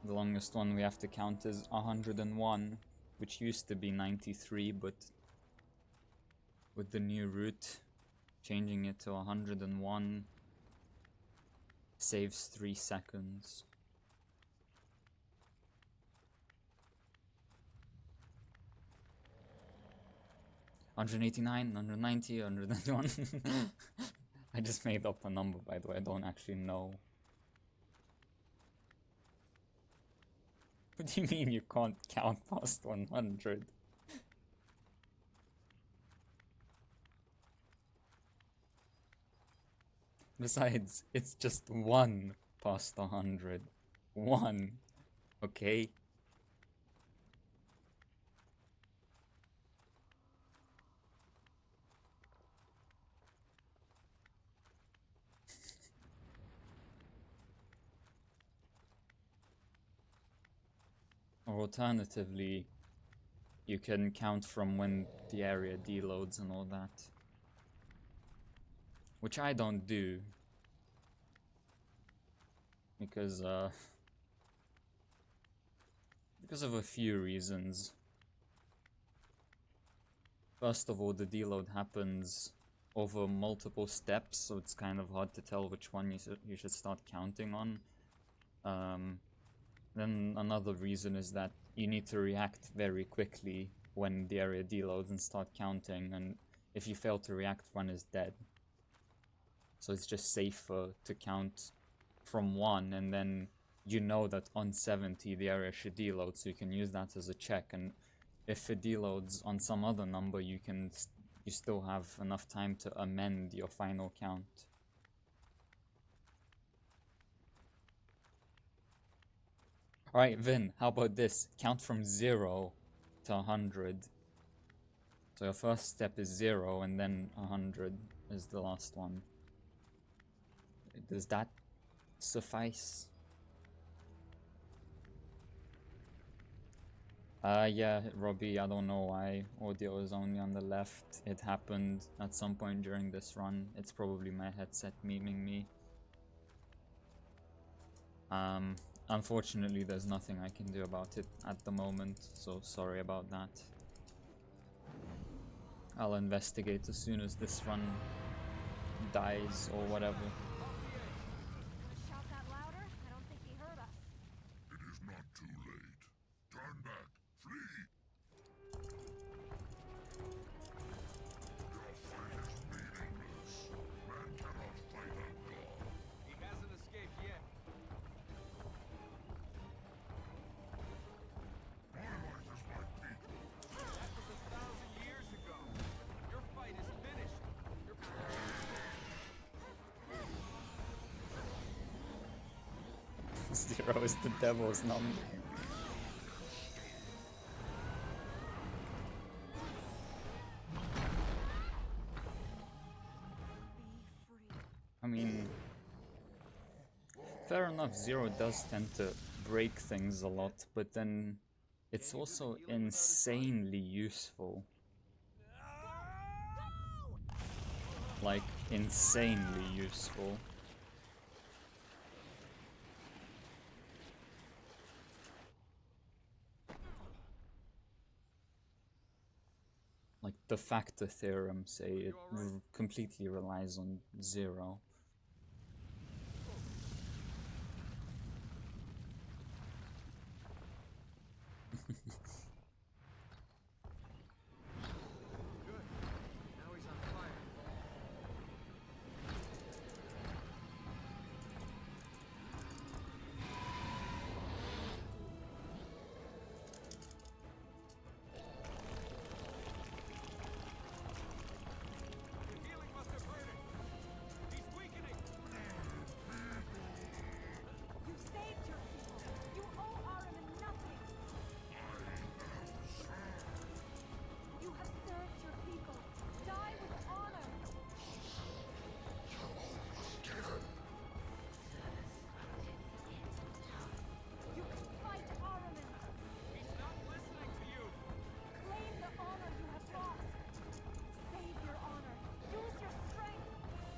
The longest one we have to count is 101, which used to be 93, but with the new route, changing it to 101 saves 3 seconds. $189, $190, $191. I just made up a number, by the way, I don't actually know. What do you mean you can't count past 100? Besides, it's just 1 past 100. 1. Okay? Or alternatively, you can count from when the area deloads and all that. Which I don't do. Because of a few reasons. First of all, the deload happens over multiple steps, so it's kind of hard to tell which one you should start counting on. Then another reason is that you need to react very quickly when the area deloads and start counting, and if you fail to react, one is dead. So it's just safer to count from 1, and then you know that on 70 the area should deload, so you can use that as a check, and if it deloads on some other number, you still have enough time to amend your final count. Alright, Vin, how about this? Count from 0 to 100. So your first step is 0, and then 100 is the last one. Does that suffice? Yeah, Robbie, I don't know why audio is only on the left. It happened at some point during this run. It's probably my headset memeing me. Unfortunately, there's nothing I can do about it at the moment, so sorry about that. I'll investigate as soon as this run dies or whatever. Shout that louder? I don't think he heard us. It is not too late. Turn back. Flee! Your fight is meaningless. Man cannot fight a god. He hasn't escaped yet. My life is my people. That was 1,000 years ago. Your fight is finished. Your Zero is the devil's number. I mean, fair enough, Zero does tend to break things a lot, but then it's also insanely useful. Like, insanely useful. the factor theorem say it completely relies on 0. Good. Now he's on fire. The healing must have hurt him. He's weakening. You saved your people. You owe Ahriman nothing. You have served your people. Die with honor. You can fight Ahriman. He's not listening to you. Claim the honor you have lost. Save your honor. Use your strength.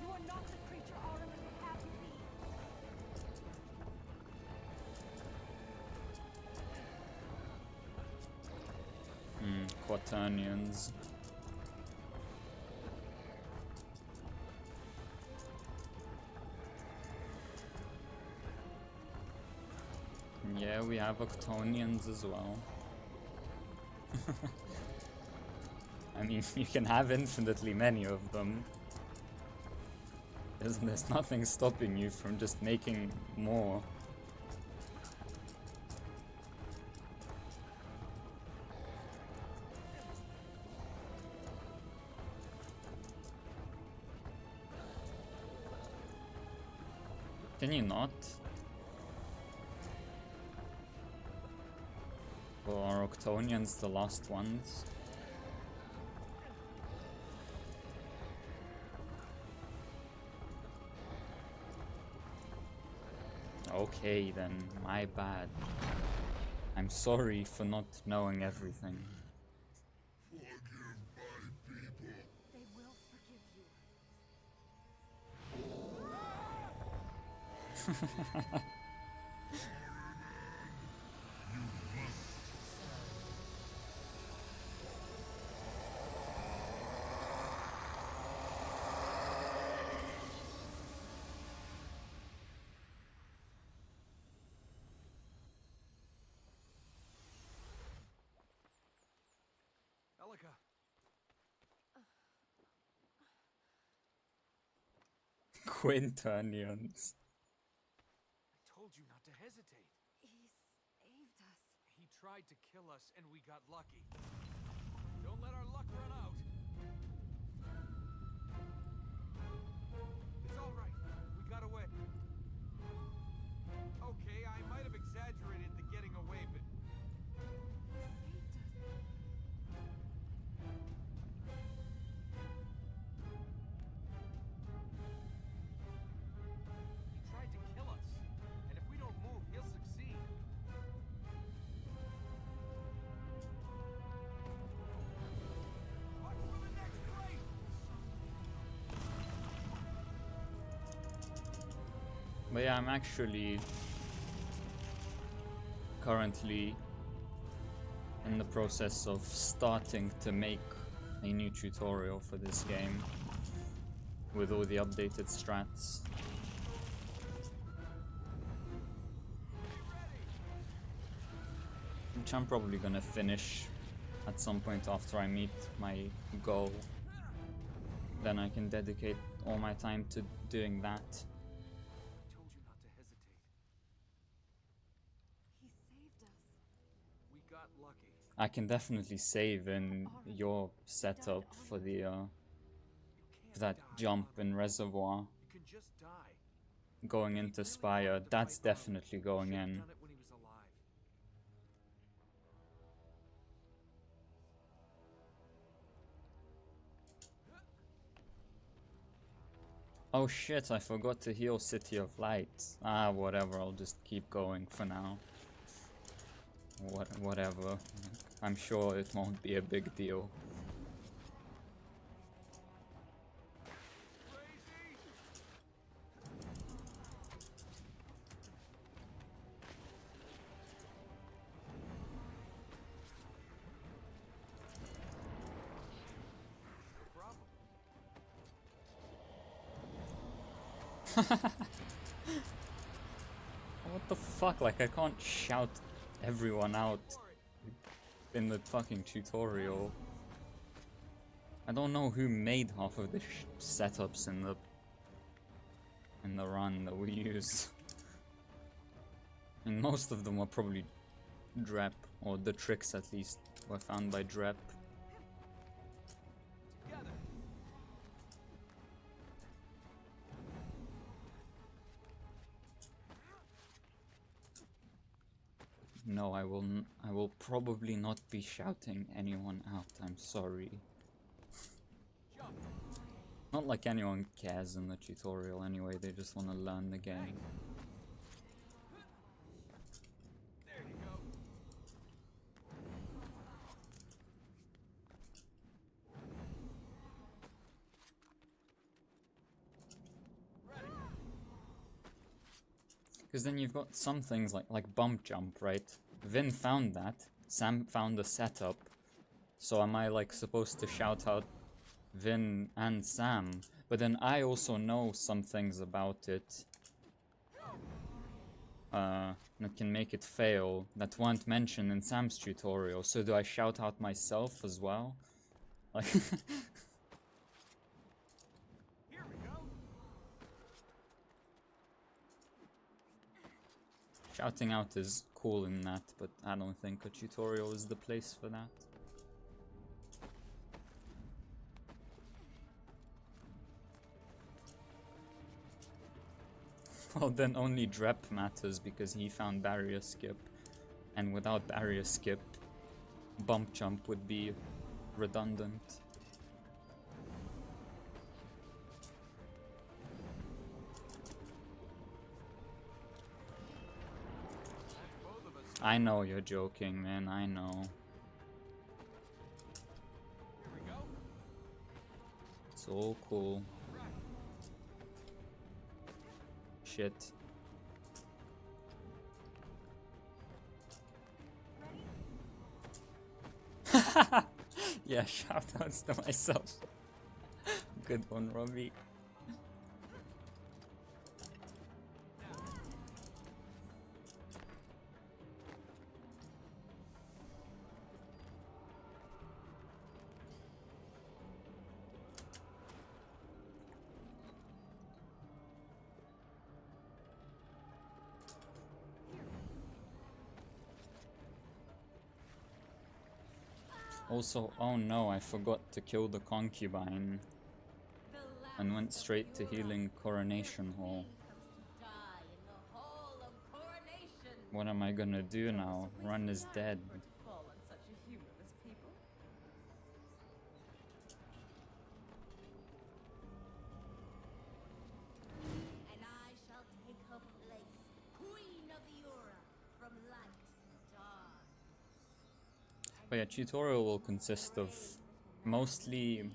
You are not the creature Ahriman would have you be. Quaternions. Yeah, we have Octonians as well. I mean, you can have infinitely many of them. There's nothing stopping you from just making more. Can you not? Or are Octonians the last ones? Okay then, my bad. I'm sorry for not knowing everything. Forgive my people. They will forgive you. Elika. Quinternians. I told you not to hesitate. He saved us. He tried to kill us and we got lucky. Don't let our luck run out. It's all right. We got away. Okay, I might have exaggerated the getting away, but He saved us. he tried to kill us. And if we don't move, he'll succeed. Watch for the next blade! But yeah, I'm actually currently in the process of starting to make a new tutorial for this game with all the updated strats. Which I'm probably gonna finish at some point after I meet my goal. Then I can dedicate all my time to doing that. I told you not to hesitate. He saved us. We got lucky. I can definitely save in your setup for the You can't for that die, jump Ahriman. in Reservoir You can just die. going If he into really Spire. wanted to That's fight Ahriman, definitely he going should've in. done it when he was alive. Oh shit, I forgot to heal City of Light. Ah, whatever, I'll just keep going for now. Whatever. I'm sure it won't be a big deal. Crazy! What the fuck? Like, I can't shout everyone out in the fucking tutorial. I don't know who made half of the setups in the run that we use. And most of them were probably Drep, or the tricks at least were found by Drep. Together. No, I will probably not be shouting anyone out. I'm sorry. Jump. Not like anyone cares in the tutorial anyway, they just want to learn the game. There you go. Ready. Because then you've got some things like bump jump, right? Vin found that, Sam found the setup, so am I like supposed to shout out Vin and Sam? But then I also know some things about it that can make it fail that weren't mentioned in Sam's tutorial, so do I shout out myself as well? Like Here we go. shouting out is cool in that, but I don't think a tutorial is the place for that. Well, then only Drep matters because he found barrier skip, and without barrier skip, bump jump would be redundant. Both of us. I know you're joking, man, I know. Here we go. It's all cool. Right. Shit. Yeah, shoutouts to myself. Good one, Robbie. Also, oh no, I forgot to kill the concubine and went straight to healing Coronation Hall. What am I gonna do now? Run is dead. And I shall take her place, Queen of the Aura, from light to dark. But yeah, tutorial will consist of mostly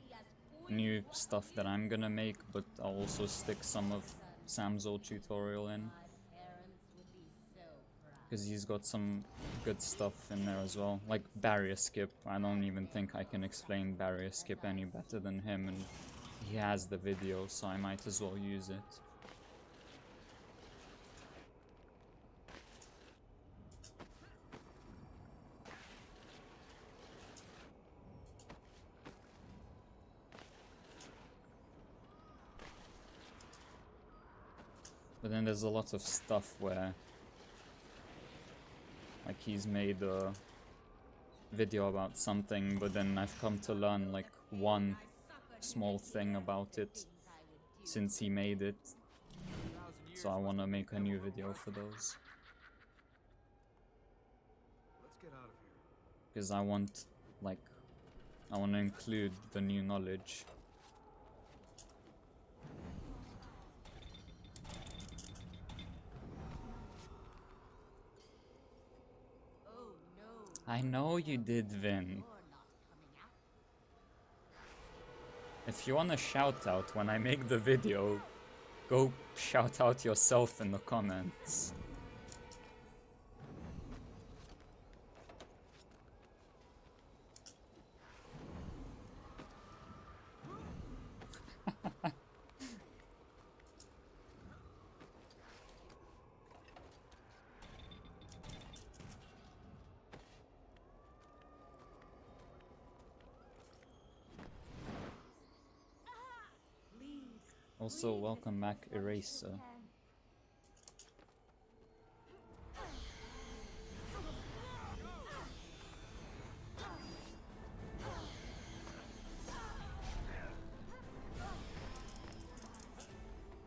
new stuff that I'm gonna make, but I'll also stick some of Sam's old tutorial in. My parents would be so proud. Because he's got some good stuff in there as well. Like barrier skip, I don't even think I can explain barrier skip any better than him, and he has the video, so I might as well use it. But then there's a lot of stuff where, like, he's made a video about something, but then I've come to learn like one small thing about it since he made it, 1,000 years. so I want to make a new video for those. Let's get out of here. Because I want, like, I want to include the new knowledge. Oh no, I know you did, Vin. you're not coming out. If you want to shout out when I make the video, go shout out yourself in the comments. Also, Read welcome this back, as well as you Eraser. can.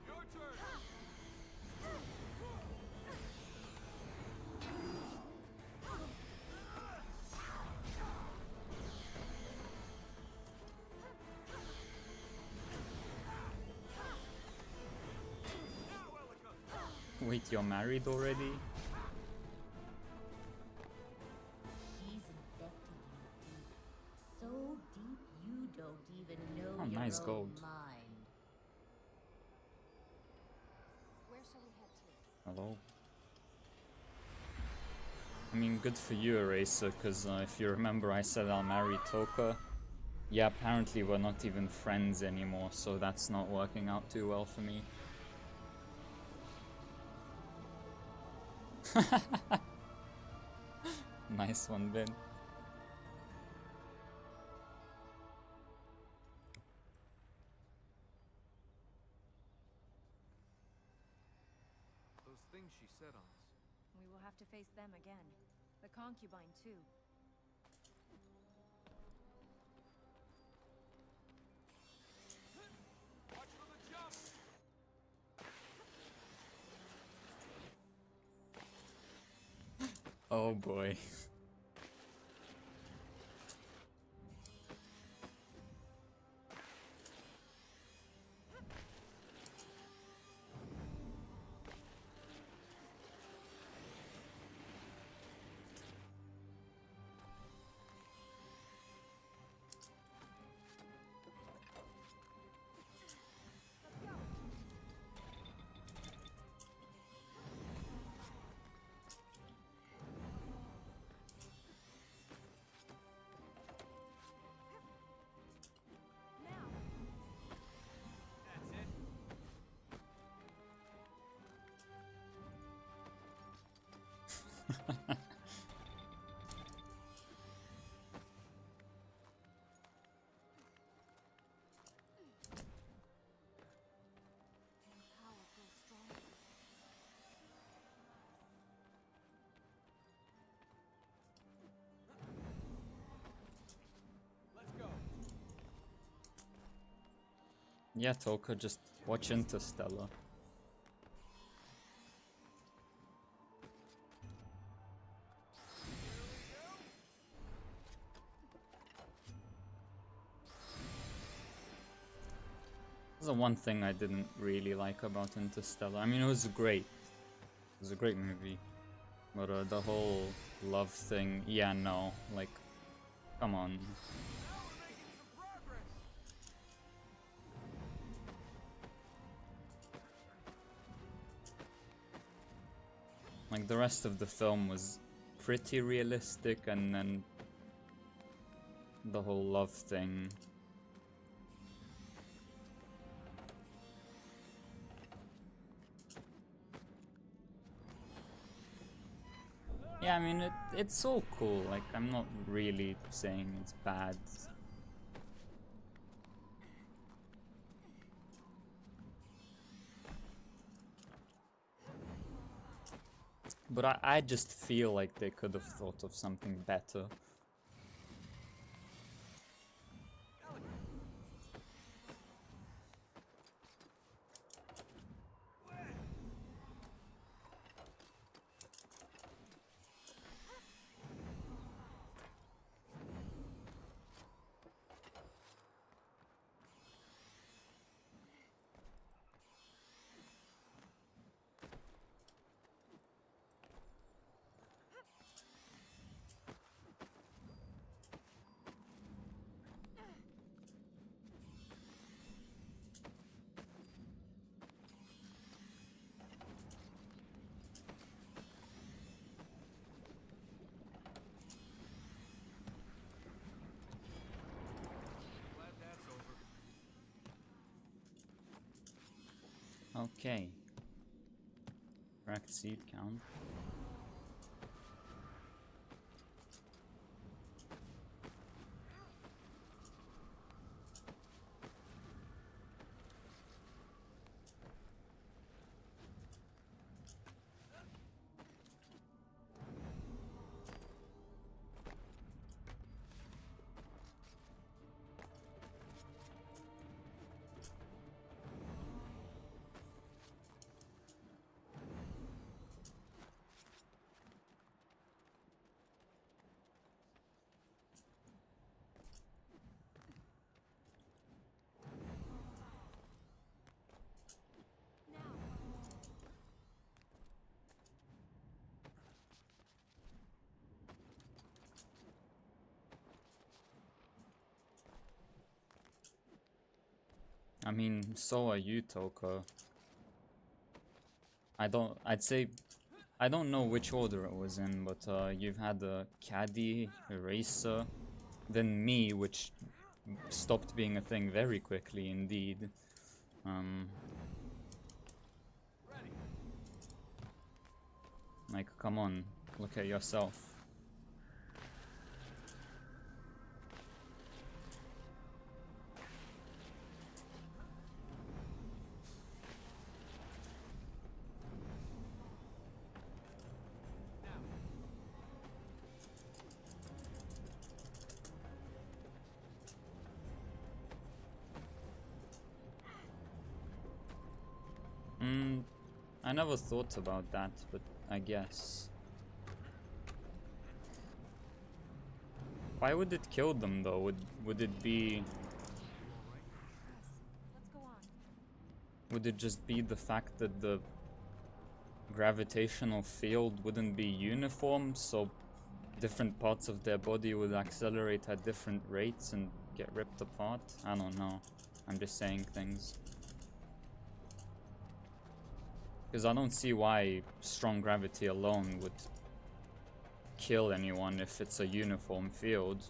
Your turn! Now, Elika! Wait, you're married already? She's infected you deep. So deep you don't even know Oh, your nice own gold. mind. Where shall we head to? Hello. I mean, good for you, Eraser, because if you remember, I said I'll marry Toka. Yeah, apparently we're not even friends anymore, so that's not working out too well for me. Nice one, Ben. Those things she said on us. We will have to face them again. The concubine, too. Watch for the jump! Oh boy. Now! That's it. Can power grow stronger? Let's go. Yeah, Toka, just watch Interstellar. That's the one thing I didn't really like about Interstellar. I mean, it was great. It was a great movie. But the whole love thing, yeah, no. Like, come on. Now we're making some progress! Like, the rest of the film was pretty realistic, and then the whole love thing. Yeah, I mean, it's so cool. Like, I'm not really saying it's bad. But I just feel like they could have thought of something better. Glad that's over. Okay. Correct seed count. I mean, so are you, Toko. I'd say, I don't know which order it was in, but you've had a caddy, eraser, then me, which stopped being a thing very quickly indeed. Ready. Like, come on, look at yourself. Now. I never thought about that, but I guess. Why would it kill them though? Would it be... Yes. Let's go on. Would it just be the fact that the gravitational field wouldn't be uniform, so different parts of their body would accelerate at different rates and get ripped apart? I don't know. I'm just saying things. Because I don't see why strong gravity alone would kill anyone if it's a uniform field.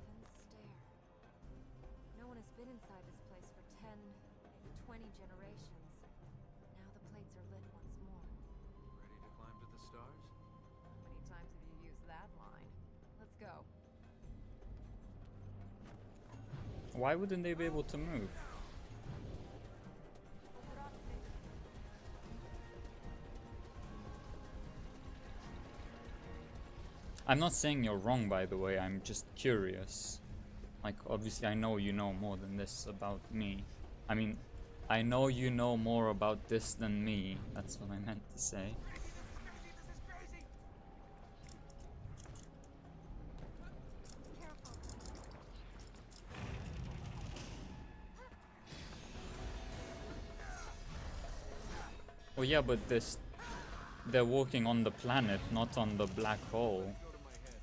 Heaven's stair. No one has been inside this place for 10, maybe 20 generations. Now the plates are lit once more. Ready to climb to the stars? How many times have you used that line? Let's go. Why wouldn't they be able to move? I'm not saying you're wrong, by the way, I'm just curious. Like, obviously I know you know more than this about me. I mean, I know you know more about this than me. That's what I meant to say. Careful. Oh yeah, but this... They're walking on the planet, not on the black hole. Go to my head.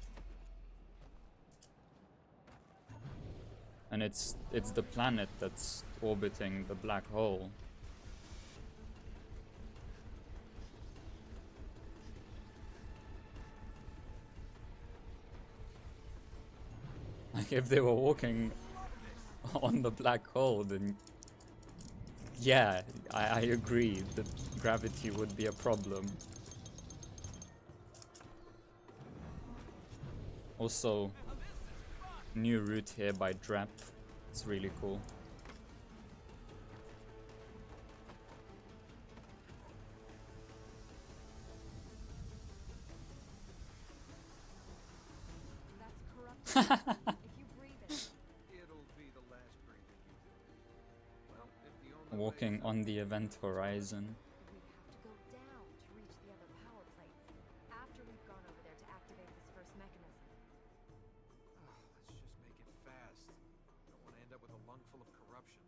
And it's the planet that's orbiting the black hole. Like, if they were walking on the black hole, then yeah, I agree that gravity would be a problem. Also, new route here by Drap. It's really cool. That's corruption. If you breathe it, It'll be the last breathing you do. Well, if the only way Walking is on up, the event horizon. we have to go down to reach the other power plates. After we've gone over there to activate this first mechanism. let's just make it fast. Don't want to end up with a lung full of corruption.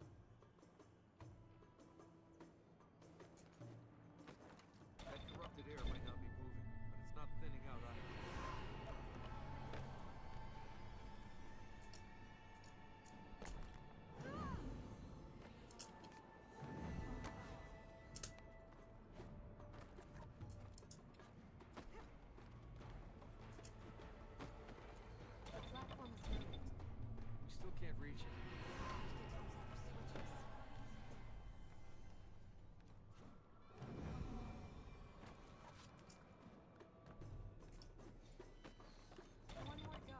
That corrupted air might not be moving, but it's not thinning out either. The platform is moved. We still can't reach it. Get to those other switches. One more to go.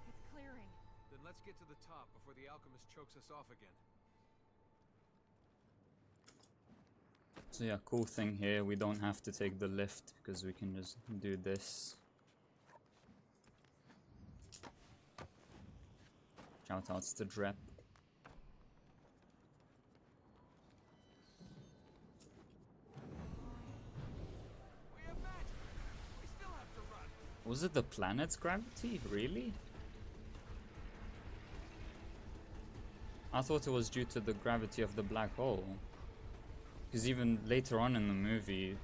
It's clearing. Then let's get to the top before the alchemist chokes us off again. So yeah, cool thing here, we don't have to take the lift because we can just do this. Shoutouts to Drep. Was it the planet's gravity? Really? I thought it was due to the gravity of the black hole. Because even later on in the movie,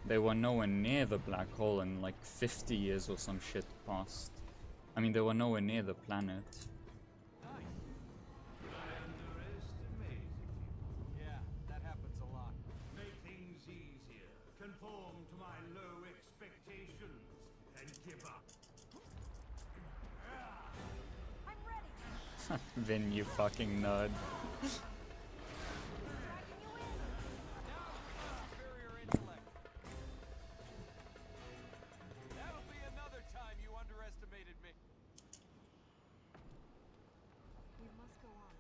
they were nowhere near the black hole and like 50 years or some shit passed. I mean, they were nowhere near the planet. Underestimating you. Yeah, that happens a lot. Make things easier. Conform to my low expectations and give up. I'm ready. Vin, you fucking nerd. Dragging you in. Superior intellect. That'll be another time you underestimated me. We must go on.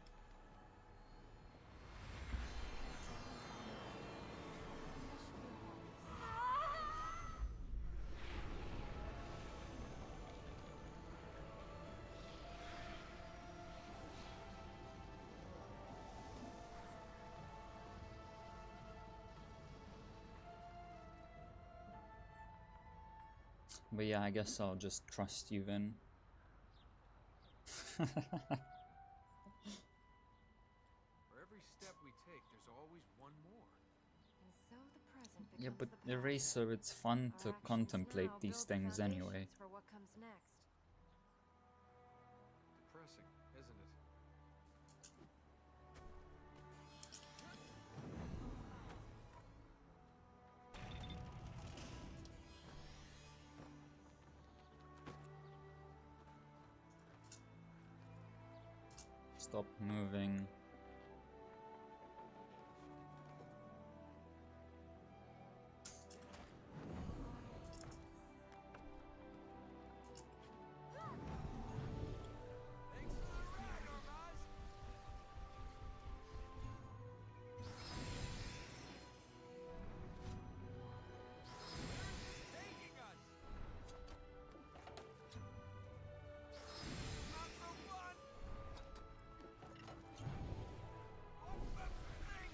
But yeah, I guess I'll just trust you, Vin. For every step we take, there's always one more. And so the present Yeah, becomes but the past. Eraser, it's fun Our to actions contemplate now these build the things anyway. foundations for what comes next. Depressing, isn't it? Stop moving. Thanks for the ride, Ormaz. Taking us. Not so fun. Oh, the thing.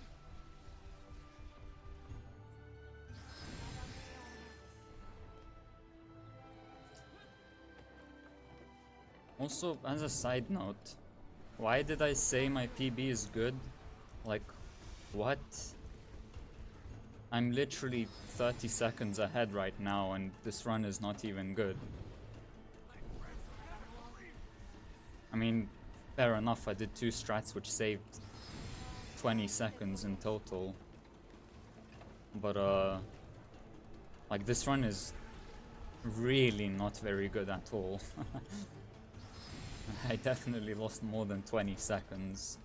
Also, as a side note, why did I say my PB is good? Like, what? I'm literally 30 seconds ahead right now and this run is not even good. I mean, fair enough, I did 2 strats which saved 20 seconds in total. But, like, this run is really not very good at all. I definitely lost more than 20 seconds.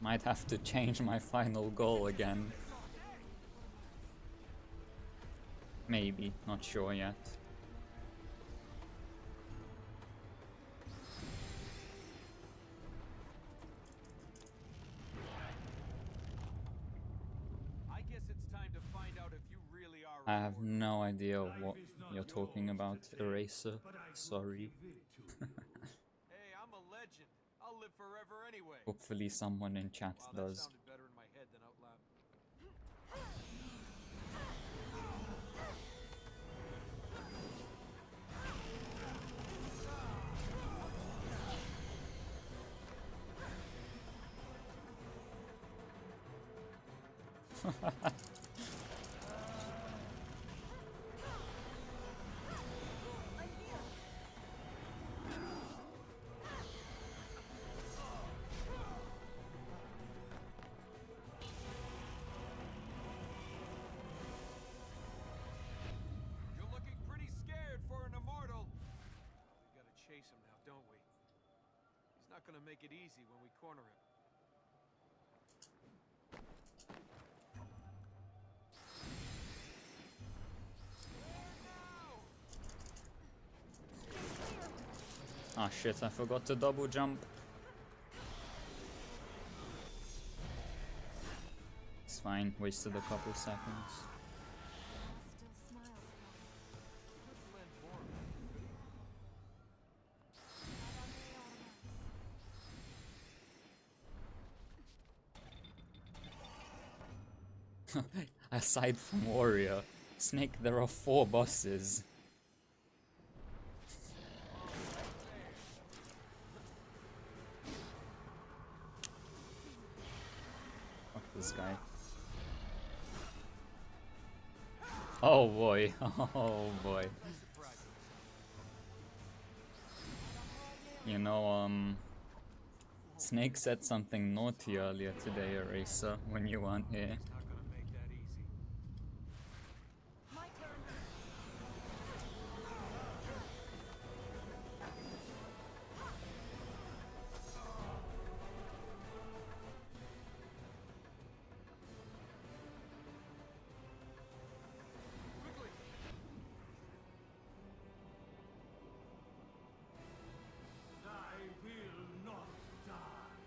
Might have to change my final goal again. Maybe, not sure yet. I guess it's time to find out if you really are. I have no idea what you're talking about, Eraser. Sorry. Hey, I'm a legend. I'll live forever anyway. Hopefully someone in chat Wow, that does. sounded better in my head than out loud. You're looking pretty scared for an immortal. We gotta chase him now, don't we? He's not gonna make it easy when we corner him. Ah shit, I forgot to double jump. It's fine, wasted a couple seconds. Still smiles upon us. Could lend more. Aside from Warrior, Snake, there are 4 bosses. Fuck this guy. Oh boy, oh boy. You know, Snake said something naughty earlier today, Eraser, when you weren't here. It's not gonna make that easy. My turn. Quickly! I will not die.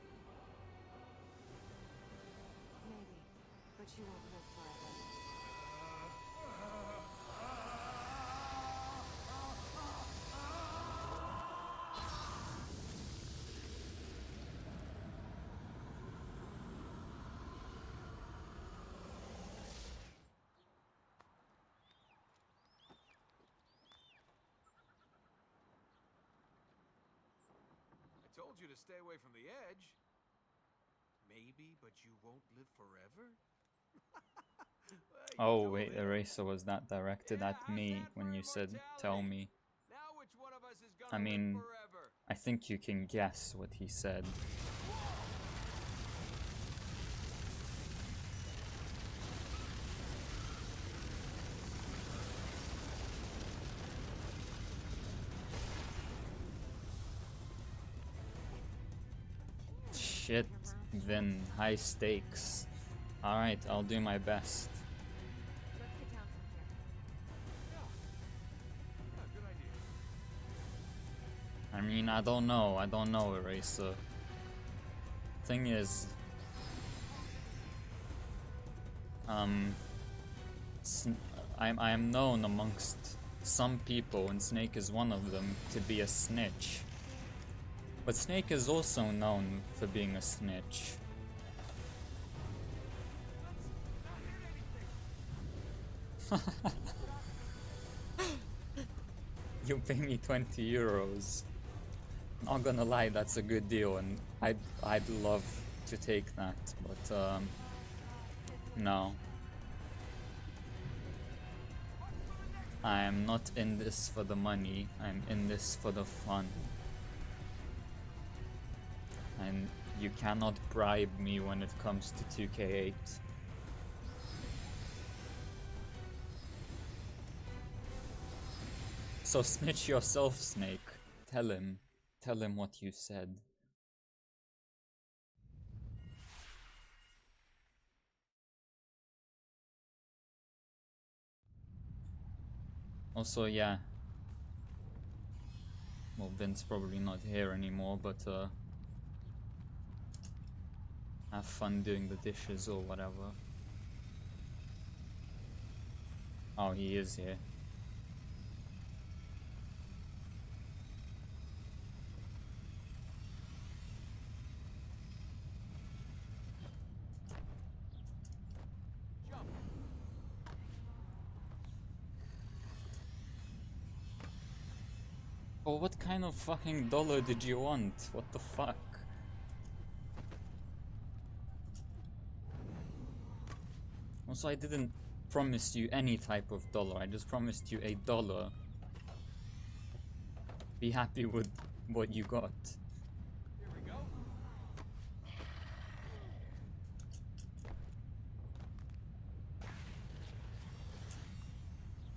Maybe, but you won't live forever. I told you to stay away from the edge. Maybe, but you won't live forever? Well, you Oh told wait, him. Eraser, was that directed Yeah, at how's me that when for you said, tell immortality? me? Now which one of us is I gonna live mean, forever? I think you can guess what he said. Shit, Vin, high stakes. Alright, I'll do my best. Let's get down from here. Yeah, good idea. I mean, I don't know, Eraser. Thing is, I am known amongst some people, and Snake is one of them, to be a snitch. But Snake is also known for being a snitch. You pay me 20 euros. Not gonna lie, that's a good deal, and I'd love to take that, but no. I am not in this for the money, I'm in this for the fun. And you cannot bribe me when it comes to 2K8. So snitch yourself, Snake. Tell him what you said. Also, yeah. Well, Vin's probably not here anymore, but have fun doing the dishes or whatever. Oh, he is here. Jump. Oh, what kind of fucking dollar did you want? What the fuck? Also, I didn't promise you any type of dollar. I just promised you $1. Be happy with what you got. Here we go.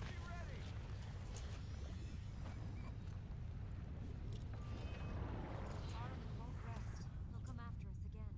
Be ready. Armin won't rest. He'll come after us again.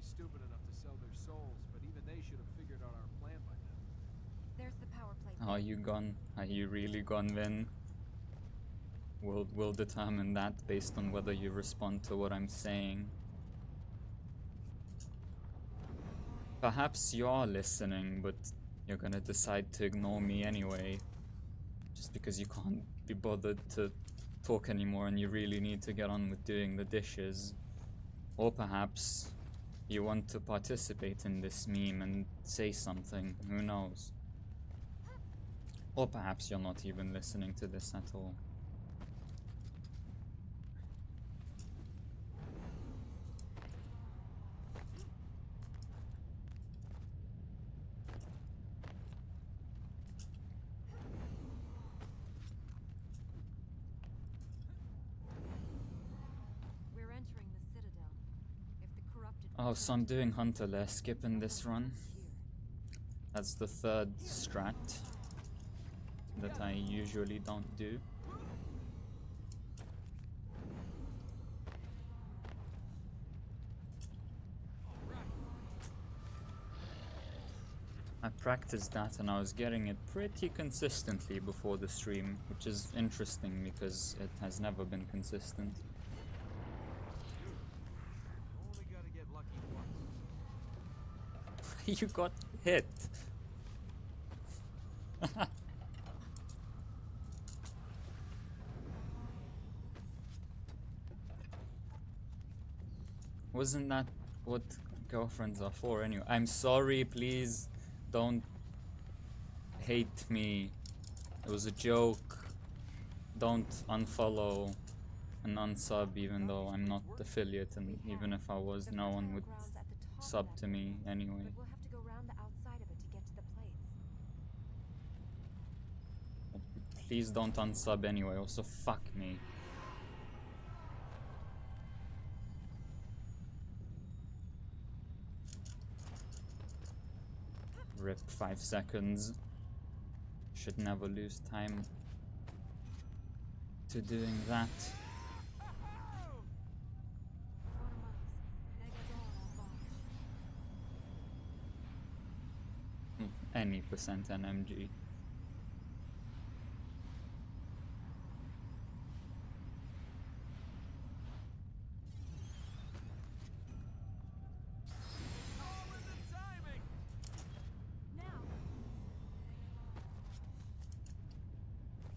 be stupid enough to sell their souls, but even they should have figured out our plan by now. There's the power plate. Are you gone? Are you really gone, Vin? We'll determine that based on whether you respond to what I'm saying. Perhaps you are listening, but you're gonna decide to ignore me anyway. Just because you can't be bothered to talk anymore and you really need to get on with doing the dishes. Or perhaps you want to participate in this meme and say something, who knows? Or perhaps you're not even listening to this at all. We're entering the Citadel. If the corrupted Oh, so I'm doing Hunter skip in this run. That's the third strat that I usually don't do. I practiced that and I was getting it pretty consistently before the stream, which is interesting because it has never been consistent. Only gotta get lucky once. You got hit. Wasn't that what girlfriends are for anyway? I'm sorry, please don't hate me. It was a joke. Don't unfollow and unsub even though I'm not affiliate, and even if I was, no one would sub to me anyway. But we'll have to go round the outside of it to get to the plates. Please don't unsub anyway, also fuck me. Rip 5 seconds. Should never lose time to doing that. Any percent NMG. All in the timing!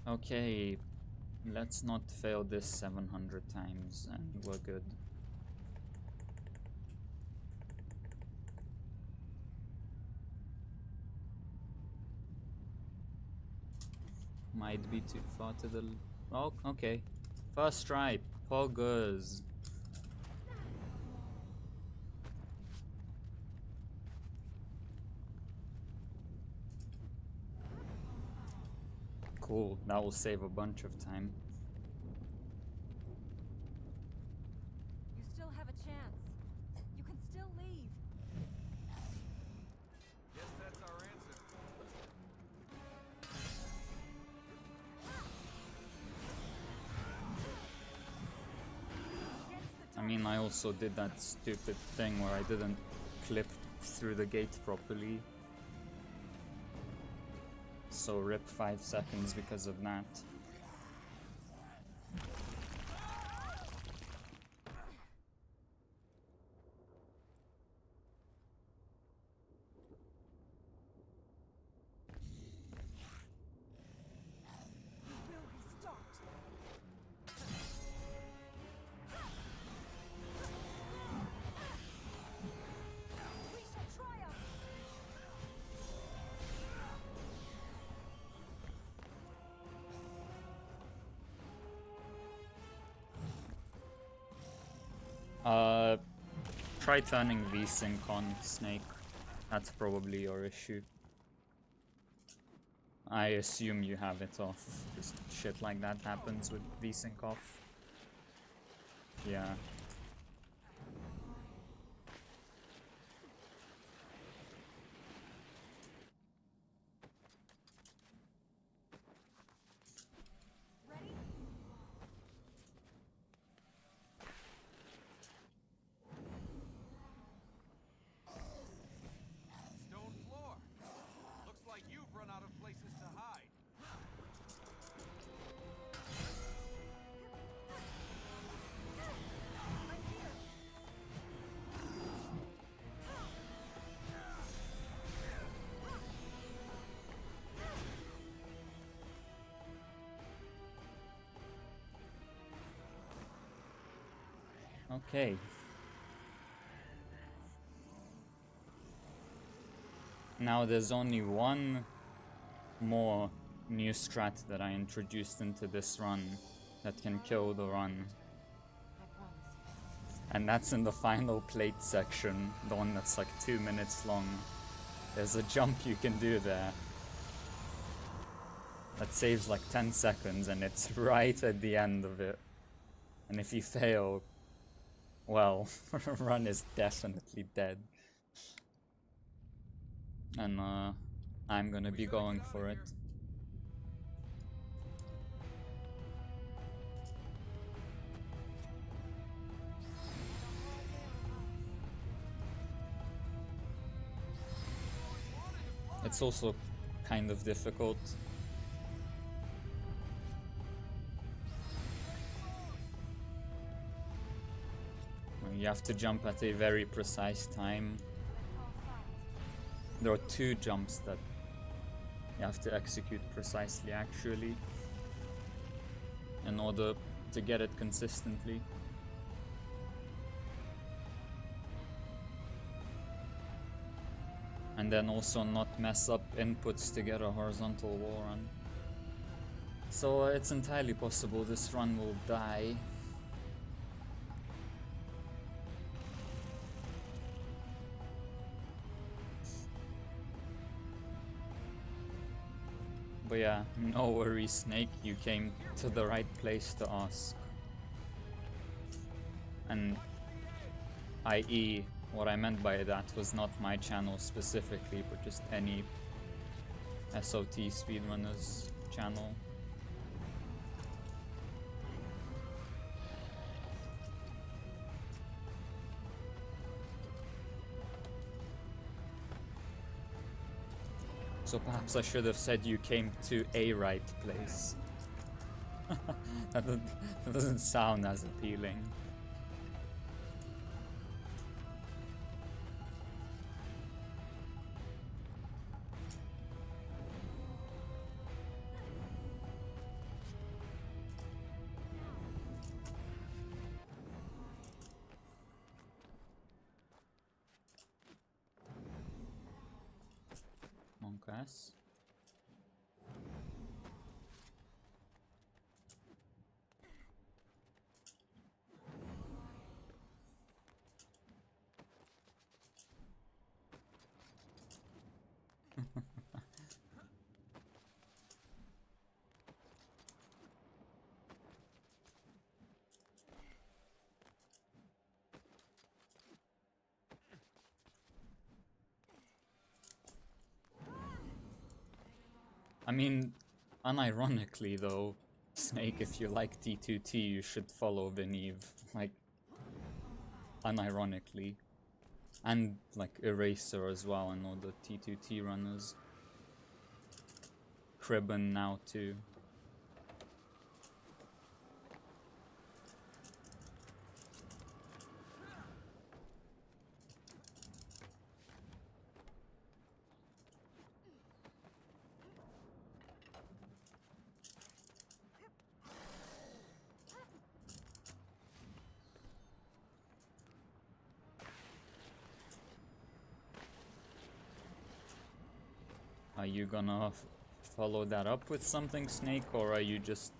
Okay, let's not fail this 700 times and we're good. Might be too far to the... Oh, okay. First try, poggers. Cool, that will save a bunch of time. You still have a chance. You can still leave. Guess that's our answer. I mean, I also did that stupid thing where I didn't clip through the gate properly. So rip 5 seconds because of that. Try turning VSync on, Snake. That's probably your issue. I assume you have it off. Just shit like that happens with VSync off. Yeah. Okay. Now there's only one more new strat that I introduced into this run that can kill the run. I promise you. And that's in the final plate section, the one that's like 2 minutes long. There's a jump you can do there that saves like 10 seconds, and it's right at the end of it. And if you fail, well, run is definitely dead. And I'm gonna be going for it. It's also kind of difficult. You have to jump at a very precise time. There are 2 jumps that you have to execute precisely, actually, in order to get it consistently. And then also not mess up inputs to get a horizontal wall run. So it's entirely possible this run will die. But yeah, no worries, Snake, you came to the right place to ask. And i.e., what I meant by that was not my channel specifically, but just any SOT speedrunners channel. So perhaps I should have said you came to a right place. that doesn't sound as appealing. Monkas. I mean, unironically though, Snake, if you like T2T, you should follow Venive. Like, unironically. And, like, Eraser as well, and all the T2T runners. Cribben now, too. Are you gonna follow that up with something, Snake, or are you just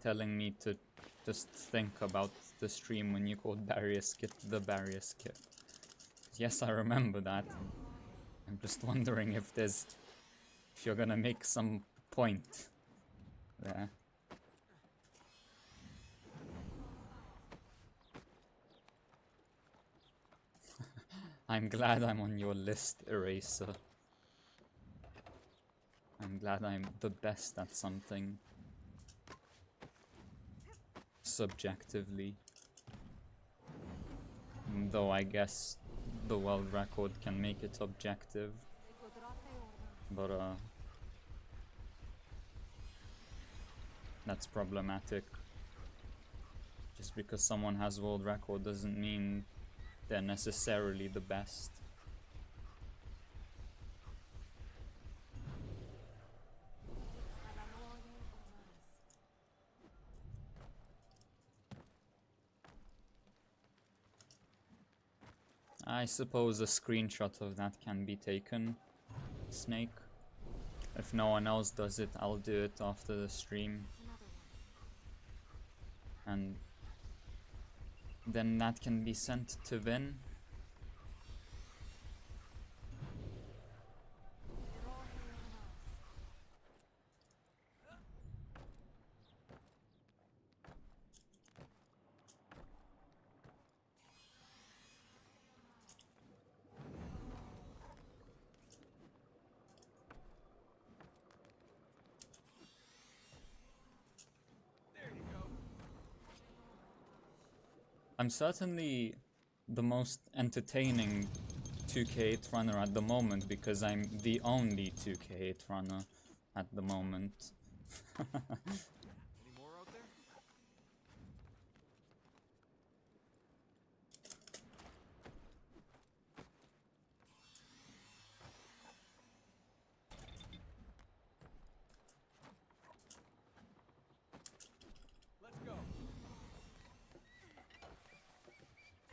telling me to just think about the stream when you called Barrier Skip the Barrier Skip? Yes, I remember that. I'm just wondering if you're gonna make some point there. I'm glad I'm on your list, Eraser. I'm glad I'm the best at something. Subjectively. Though I guess the world record can make it objective. But that's problematic. Just because someone has world record doesn't mean they're necessarily the best. I suppose a screenshot of that can be taken, Snake. If no one else does it, I'll do it after the stream. It's another one. And then that can be sent to Vin. They're all here on us. There you go. I'm certainly the most entertaining 2K8 runner at the moment because I'm the only 2K8 runner at the moment. Any more out there? Let's go.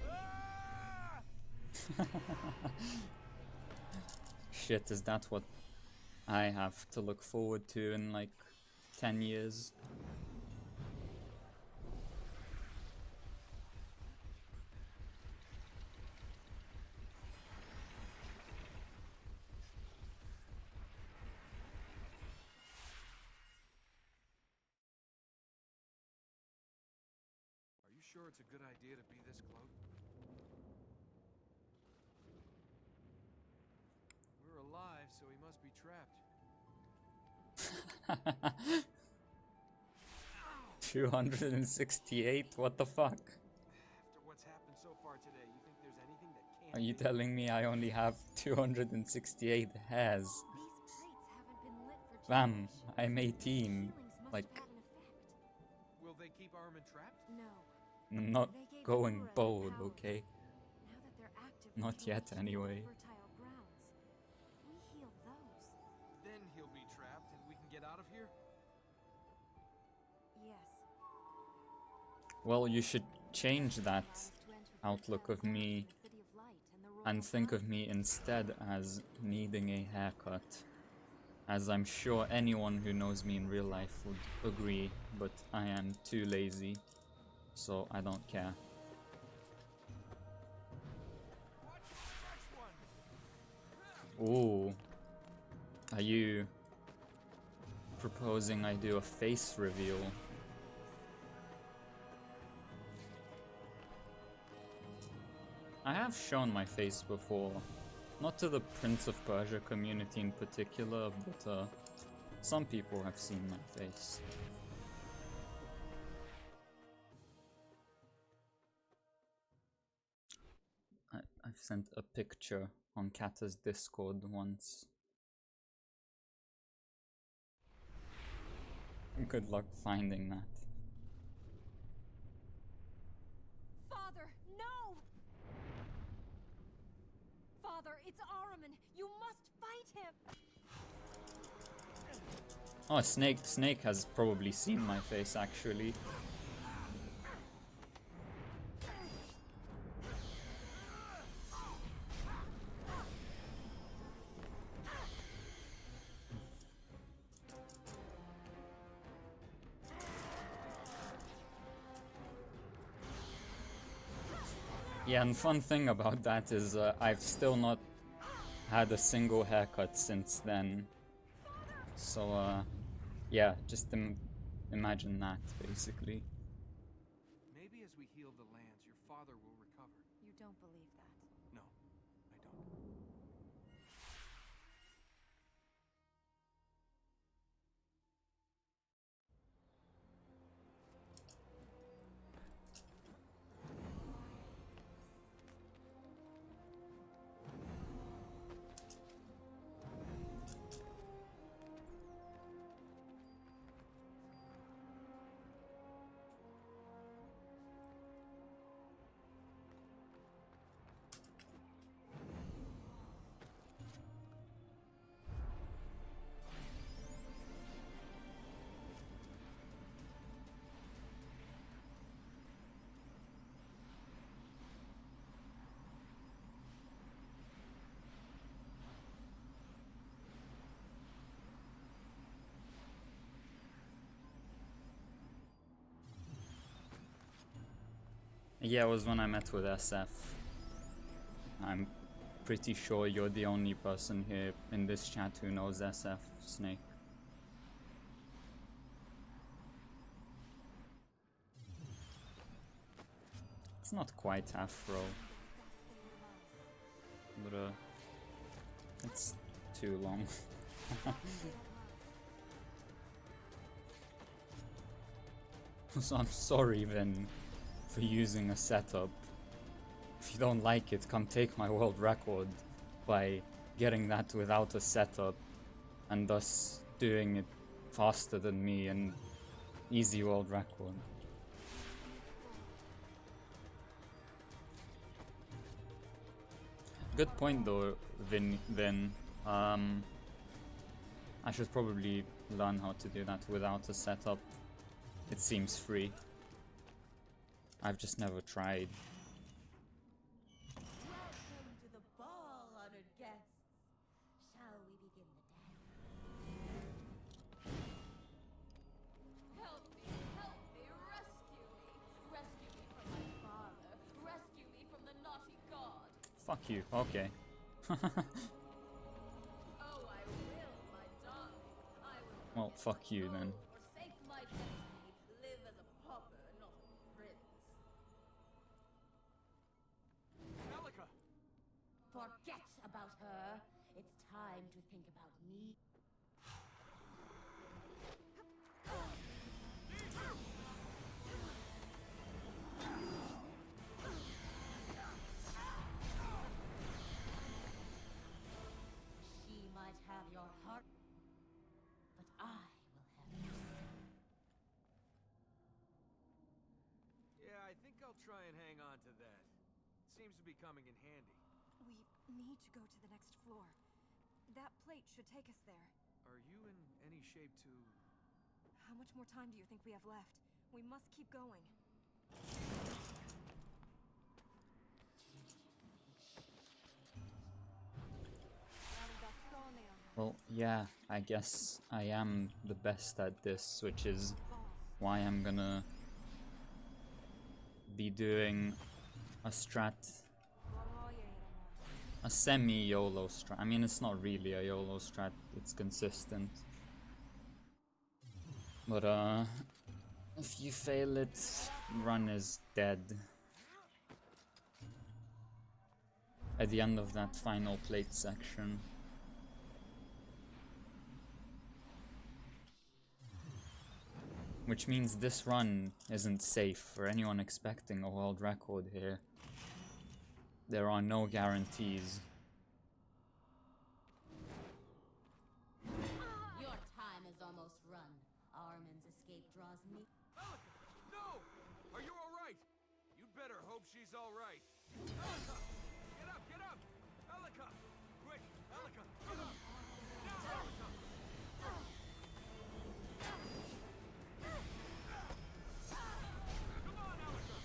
Ah! Shit, is that what I have to look forward to in like 10 years? Are you sure it's a good idea to be this close? We're alive, so he must be trapped. 268? What the fuck? After what's happened so far today, you think there's anything that can't Are you be? telling me I only have 268 hairs? These plates haven't been lit for Bam, generations. I'm 18. Healings must Like, have had an effect. Will they keep Armin trapped? No. I'm not They gave going Aurora their bold, powers. okay? Now that they're active, Not they yet, can heal anyway. fertile grounds. We heal those. Then he'll be trapped and we can get out of here? Yes. Well, you should change that Vows to enter outlook fertile of grounds me in the City of Light and the and Royal think of Palace. me instead as needing a haircut. As I'm sure anyone who knows me in real life would agree, but I am too lazy, so I don't care. Watch the next one! Ooh. Are you proposing I do a face reveal? I have shown my face before. Not to the Prince of Persia community in particular, but some people have seen my face. I've sent a picture on Kata's Discord once. Good luck finding that. Father, no! Father, it's Ahriman. You must fight him. Oh, Snake has probably seen my face actually. Yeah, and fun thing about that is I've still not had a single haircut since then. So, yeah, just imagine that, basically. Maybe as we heal the lands, your father will recover. You don't believe that. No, I don't. Yeah, it was when I met with SF. I'm pretty sure you're the only person here in this chat who knows SF, Snake. It's not quite Afro, but it's too long. So I'm sorry then for using a setup. If you don't like it, come take my world record by getting that without a setup and thus doing it faster than me and easy world record. Good point though, Vin. I should probably learn how to do that without a setup. It seems free. I've just never tried. Welcome to the ball, honored guests. Shall we begin the dance? Help me, rescue me. Rescue me from my father. Rescue me from the naughty god. Fuck you, okay. Oh, I will, my darling. I will. Well, fuck you then. Forsake my destiny. Live as a pauper, not a prince. Elika! Forget about her. It's time to think about me. She might have your heart, but I will have your soul. Yeah, I think I'll try and hang on to that. It seems to be coming in handy. We need to go to the next floor. That plate should take us there. Are you in any shape to... How much more time do you think we have left? We must keep going. Well, yeah, I guess I am the best at this, which is why I'm gonna be doing a strat, a semi-YOLO strat. I mean, it's not really a YOLO strat, it's consistent. But, if you fail it, run is dead. At the end of that final plate section. Which means this run isn't safe for anyone expecting a world record here. There are no guarantees. Your time is almost run. Armin's escape draws me. Elika! No! Are you alright? You'd better hope she's alright. Elika! Get up, get up! Elika! Quick! Elika! Get up! Now, Elika! Come on, Elika!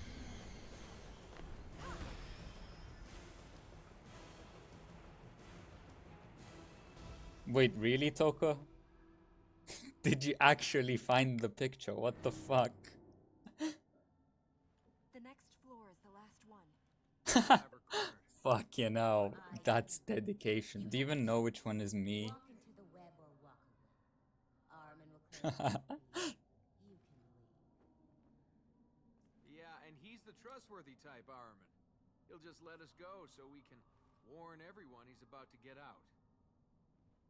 Wait, really, Toka? Did you actually find the picture? What the fuck? The next floor is the last one. Have her cornered. Fuck, you know, that's dedication. Do you even know which one is me? Walk into the web or walk away. Armin will clear the path. You can leave. Yeah, and he's the trustworthy type, Armin. He'll just let us go so we can warn everyone he's about to get out.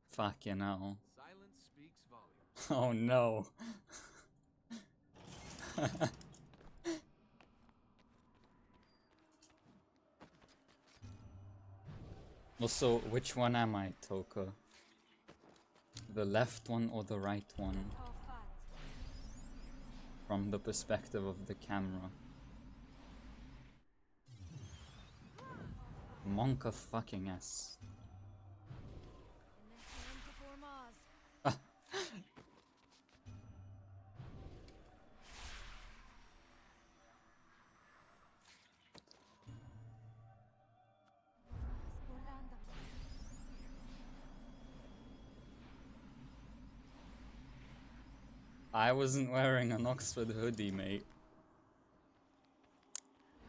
Fuck, you know. Silence speaks volumes. Oh no. Also, which one am I, Toka? The left one or the right one? From the perspective of the camera. Monka fucking S. In the hands of Ormaz. Orlando. I wasn't wearing an Oxford hoodie, mate.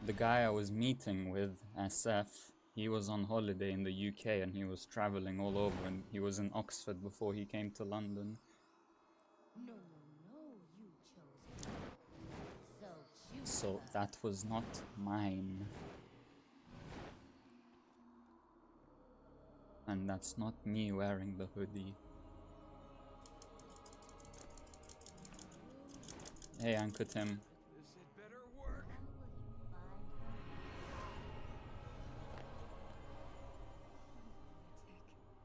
the guy I was meeting with, SF, he was on holiday in the UK and he was traveling all over, and he was in Oxford before he came to London. No, you chose it. So choose So her. that was not mine. And that's not me wearing the hoodie. Hey, Uncle Tim. This had better work. How will you find her?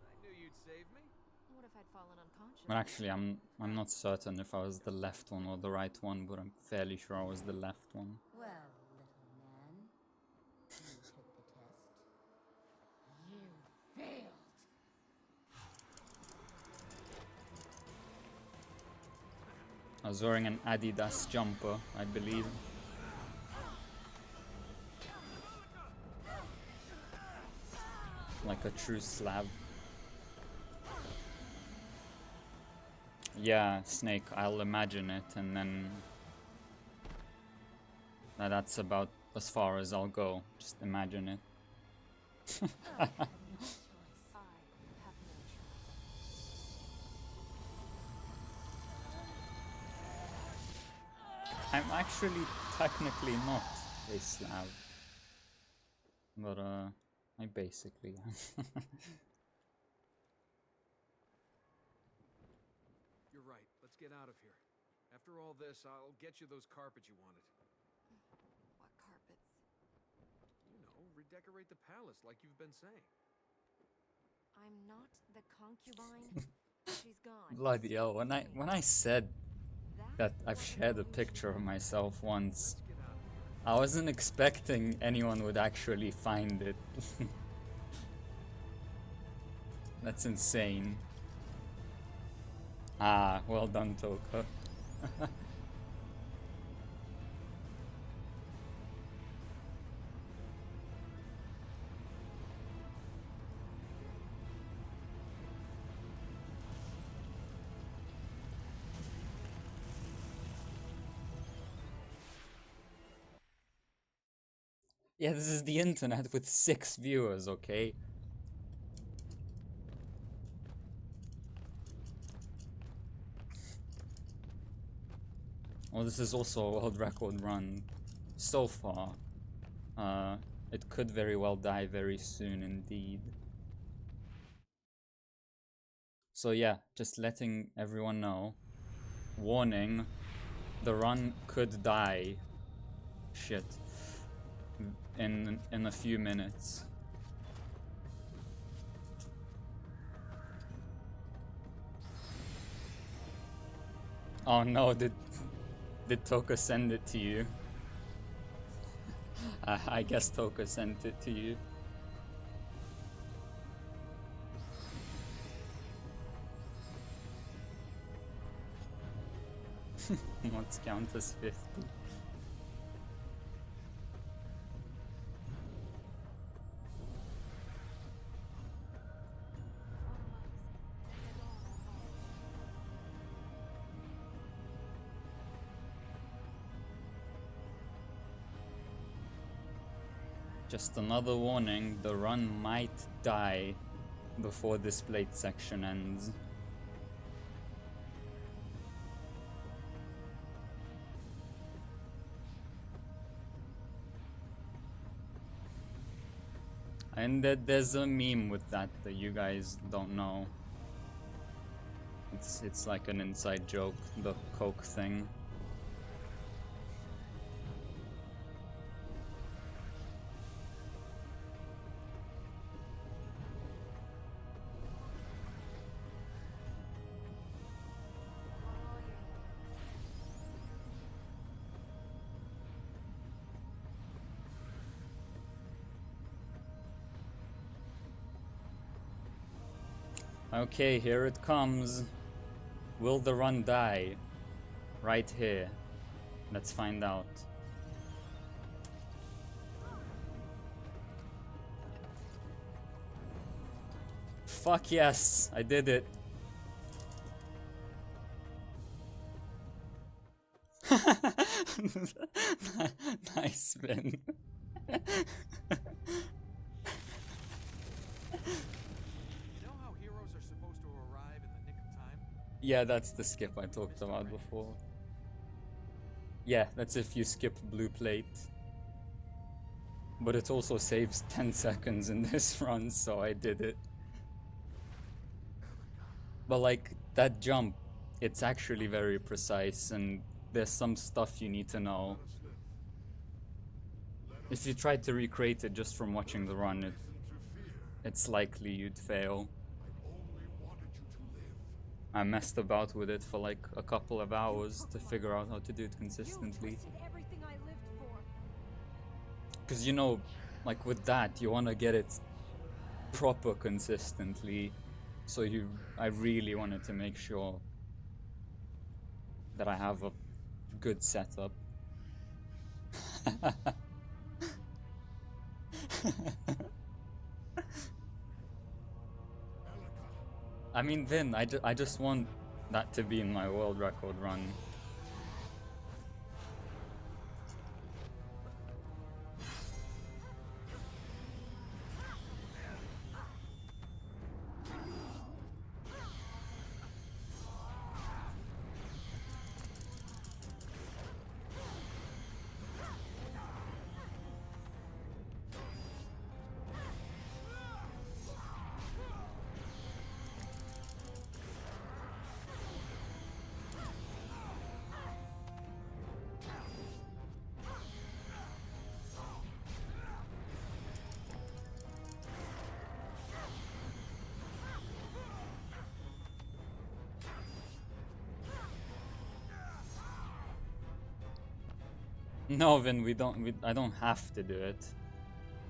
I knew you'd save me. What if I'd fallen unconscious? Well, actually, I'm not certain if I was the left one or the right one, but I'm fairly sure I was the left one. Well, little man, you took the test. You failed. I was wearing an Adidas jumper, I believe. Like a true Slav. Yeah, Snake, I'll imagine it, and then that's about as far as I'll go. Just imagine it. I have no choice. I'm actually technically not a Slav. But, I basically am. You're right. Let's get out of here. After all this, I'll get you those carpets you wanted. What carpets? You know, redecorate the palace like you've been saying. I'm not the concubine. She's gone. Bloody hell, when I said that I've was shared a why picture of she- myself once, Let's get out of here. I wasn't expecting anyone would actually find it. That's insane. Ah, well done, Toka. Yeah, this is the internet with 6 viewers, okay? Well, this is also a world record run so far. It could very well die very soon indeed. So yeah, just letting everyone know. Warning, the run could die. Shit. In a few minutes. Oh no, did Toka send it to you? I guess Toka sent it to you. What's count as 50? Just another warning, the run might die before this plate section ends. And there's a meme with that you guys don't know. It's like an inside joke, the Coke thing. Okay, here it comes. Will the run die? Right here. Let's find out. Fuck yes, I did it. Nice, Ben. You know how heroes are supposed to arrive in the nick of time? Yeah, that's the skip I talked about before. Yeah, that's if you skip blue plate. But it also saves 10 seconds in this run, so I did it. But like, that jump, it's actually very precise, and there's some stuff you need to know. If you tried to recreate it just from watching the run, it's likely you'd fail. I messed about with it for like a couple of hours to figure out how to do it consistently. twisted everything I lived for. Because you know, like with that, you want to get it proper consistently. So I really wanted to make sure that I have a good setup. I mean, Vin, I just want that to be in my world record run. No, Vin, I don't have to do it.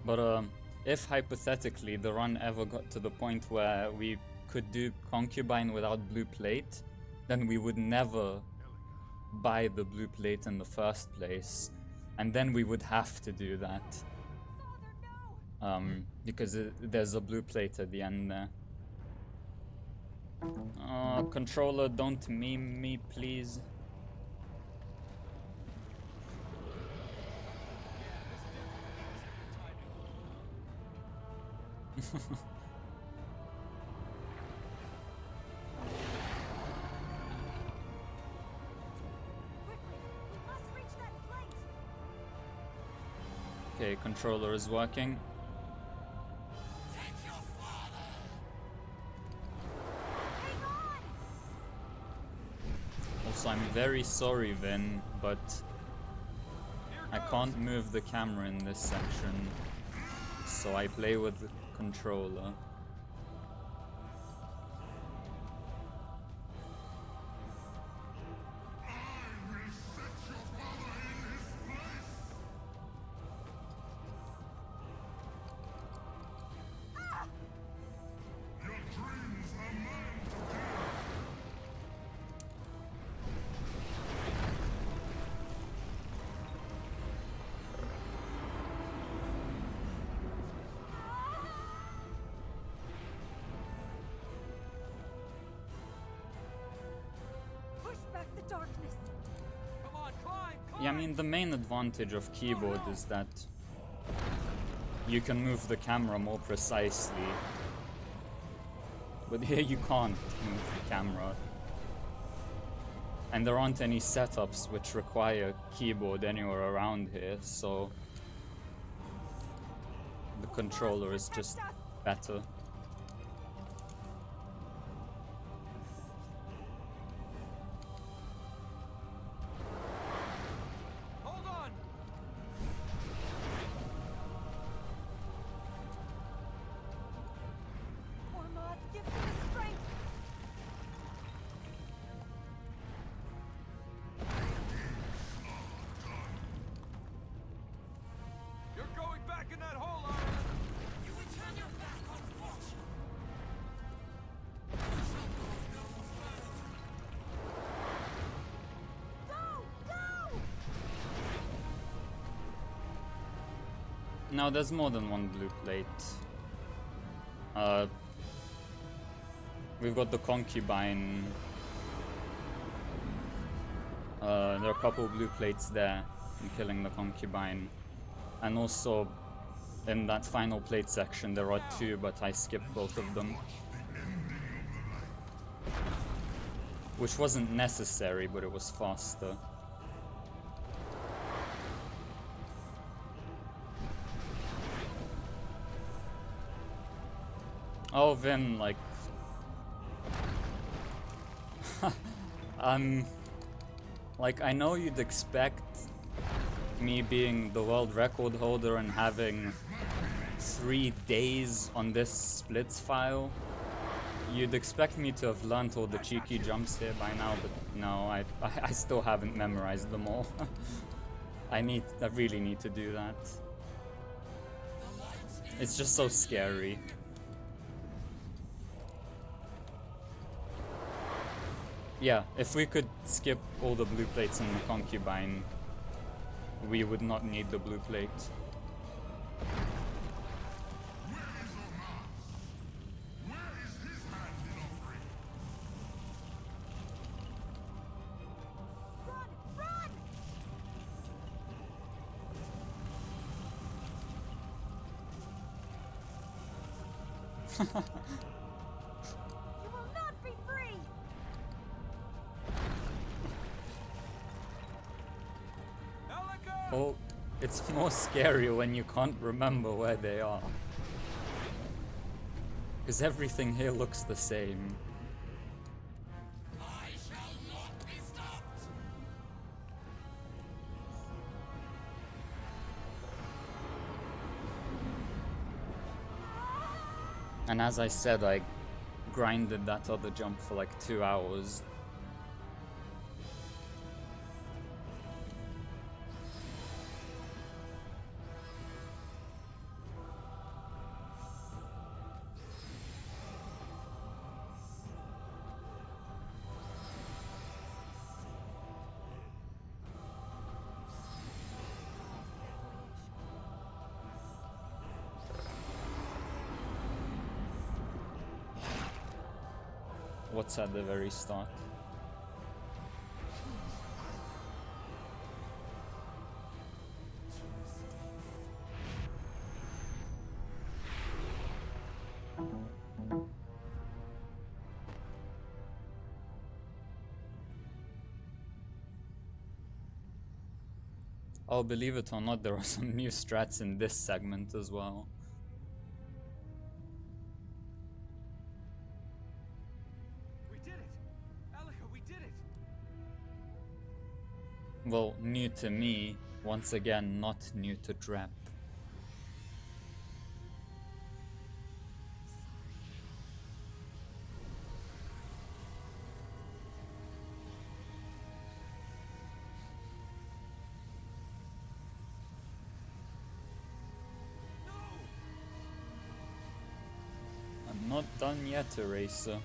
But if hypothetically the run ever got to the point where we could do concubine without blue plate, then we would never buy the blue plate in the first place, and then we would have to do that. Because there's a blue plate at the end there. Controller, don't meme me, please. Okay, controller is working. Also, I'm very sorry, Vin, but I can't move the camera in this section, so I play with the controller. Yeah, I mean, the main advantage of keyboard is that you can move the camera more precisely. But here you can't move the camera. And there aren't any setups which require keyboard anywhere around here, so the controller is just better. No, there's more than one blue plate. We've got the concubine. There are a couple blue plates there. I'm killing the concubine. And also, in that final plate section, there are two, but I skipped both of them. Which wasn't necessary, but it was faster. Oh, Vin, like... Like, I know you'd expect me being the world record holder and having 3 days on this splits file. You'd expect me to have learned all the cheeky jumps here by now, but no, I still haven't memorized them all. I really need to do that. It's just so scary. Yeah, if we could skip all the blue plates in the concubine, we would not need the blue plate. You will not be free! Elika! Oh, it's more scary when you can't remember where they are. Because everything here looks the same. I shall not be stopped! And as I said, I grinded that other jump for like 2 hours. What's at the very start? Oh, believe it or not, there are some new strats in this segment as well. We did it! Elika, we did it! Well, new to me, once again, not new to Drap. No! I'm not done yet, Eraser.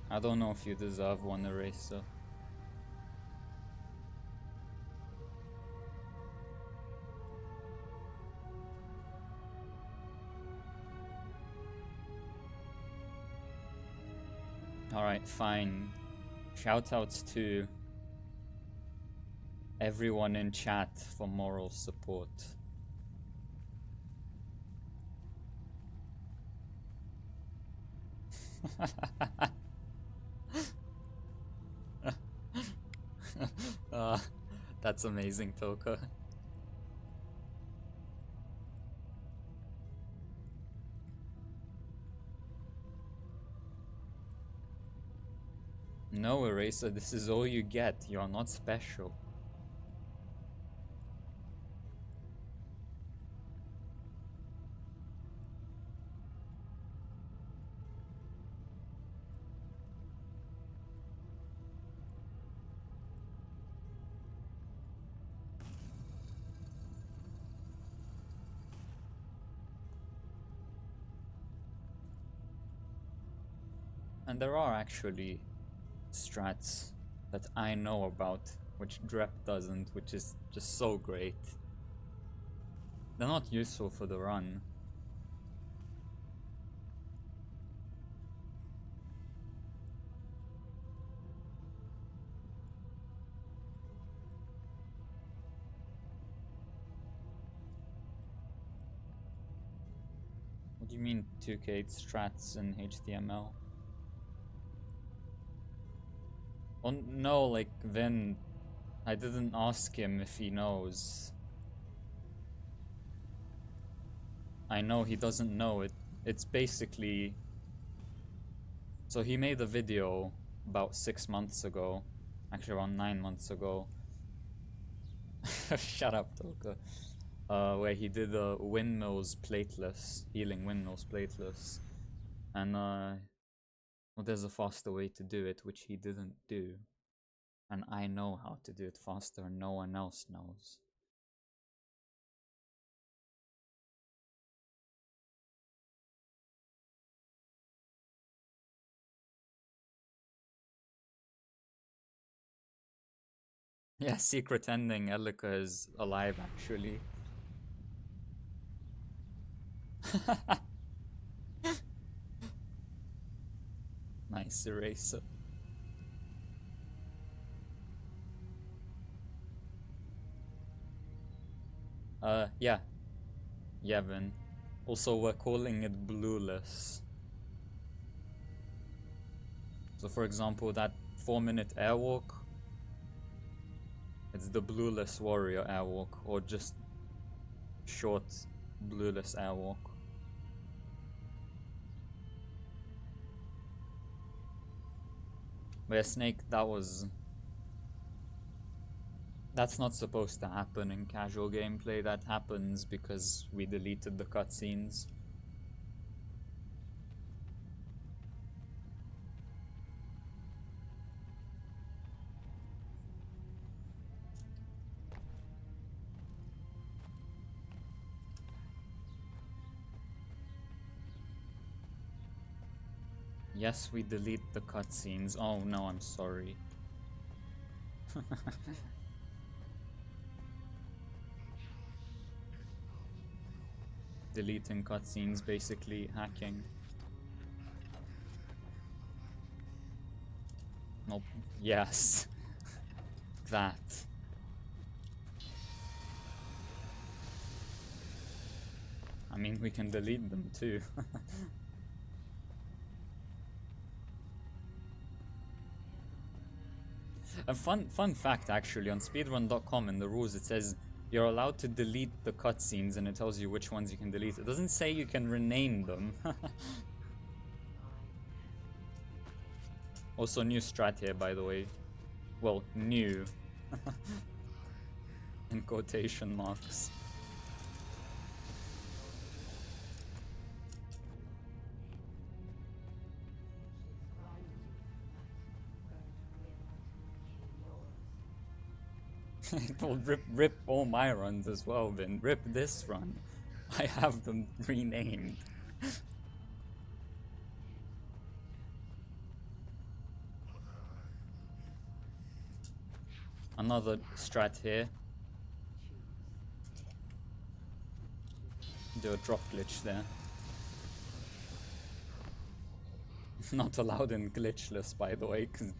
I don't know if you deserve one, Eraser. Alright, fine. Shoutouts to everyone in chat for moral support. Ah, that's amazing, Toka. No, Eraser, this is all you get. You are not special. And there are actually strats that I know about which Drep doesn't, which is just so great. They're not useful for the run. What do you mean 2K strats in HTML? Oh no, like then I didn't ask him if he knows. I know he doesn't know it. It's basically... So he made a video about 6 months ago. Actually around 9 months ago. Shut up, Toka. Where he did a windmills plateless, healing windmills plateless. And well, there's a faster way to do it, which he didn't do. And I know how to do it faster, and no one else knows. Yeah, secret ending, Elika is alive actually. Nice eraser. Yeah. Yevon. Also, we're calling it blueless. So for example, that 4-minute airwalk, it's the blueless warrior airwalk, or just short blueless airwalk. But yeah, Snake, that's not supposed to happen in casual gameplay. That happens because we deleted the cutscenes. Yes, we delete the cutscenes. Oh no, I'm sorry. Deleting cutscenes, basically hacking. Nope. Yes. That. I mean, we can delete them too. A fun fact actually, on speedrun.com in the rules it says you're allowed to delete the cutscenes and it tells you which ones you can delete. It doesn't say you can rename them. Also new strat here, by the way. Well, new. In quotation marks. It will rip all my runs as well, then. Rip this run. I have them renamed. Another strat here. Do a drop glitch there. Not allowed in glitchless, by the way, because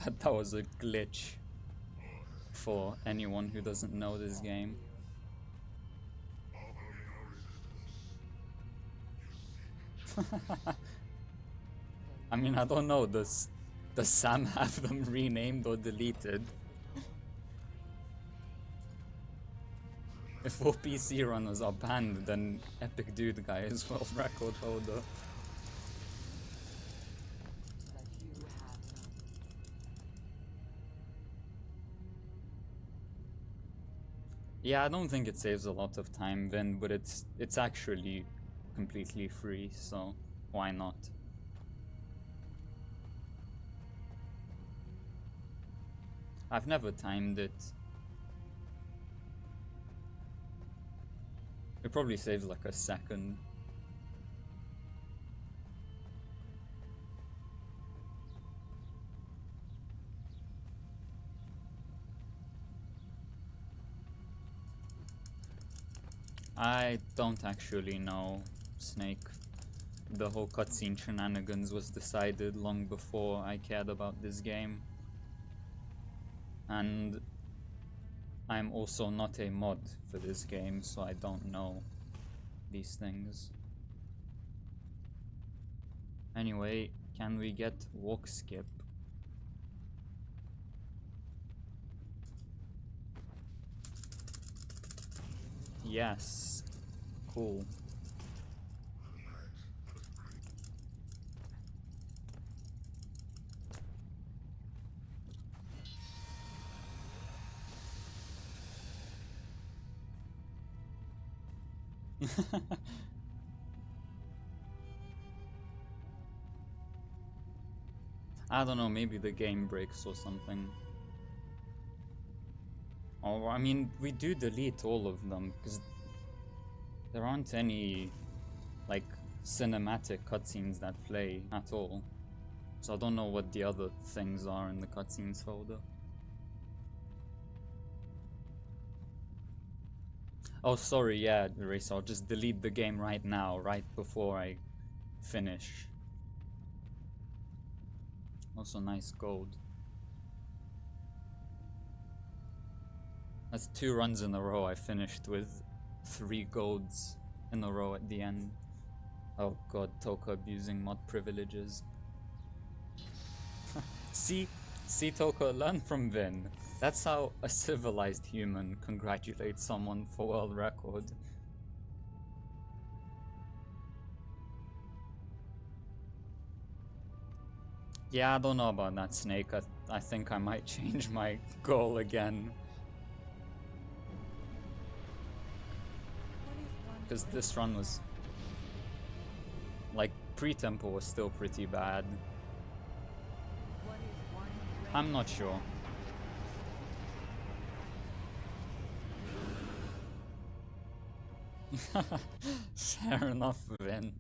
that was a glitch for anyone who doesn't know this game. I mean, I don't know, does Sam have them renamed or deleted? If all PC runners are banned, then Epic Dude Guy is world record holder. Yeah, I don't think it saves a lot of time then, but it's actually completely free, so why not? I've never timed it. It probably saves like a second. I don't actually know, Snake. The whole cutscene shenanigans was decided long before I cared about this game. And I'm also not a mod for this game, so I don't know these things. Anyway, can we get walk skip? Yes. Cool. I don't know, maybe the game breaks or something. Or, I mean, we do delete all of them, because there aren't any, like, cinematic cutscenes that play at all. So I don't know what the other things are in the cutscenes folder. Oh, sorry, yeah, Eraser, I'll just delete the game right now, right before I finish. Also nice gold. That's 2 runs in a row. I finished with 3 golds in a row at the end. Oh god, Toka abusing mod privileges. See, Toka, learn from Vin. That's how a civilized human congratulates someone for world record. Yeah, I don't know about that, Snake. I think I might change my goal again. Because this run was... like, pre-tempo was still pretty bad. I'm not sure. Fair enough, Vin.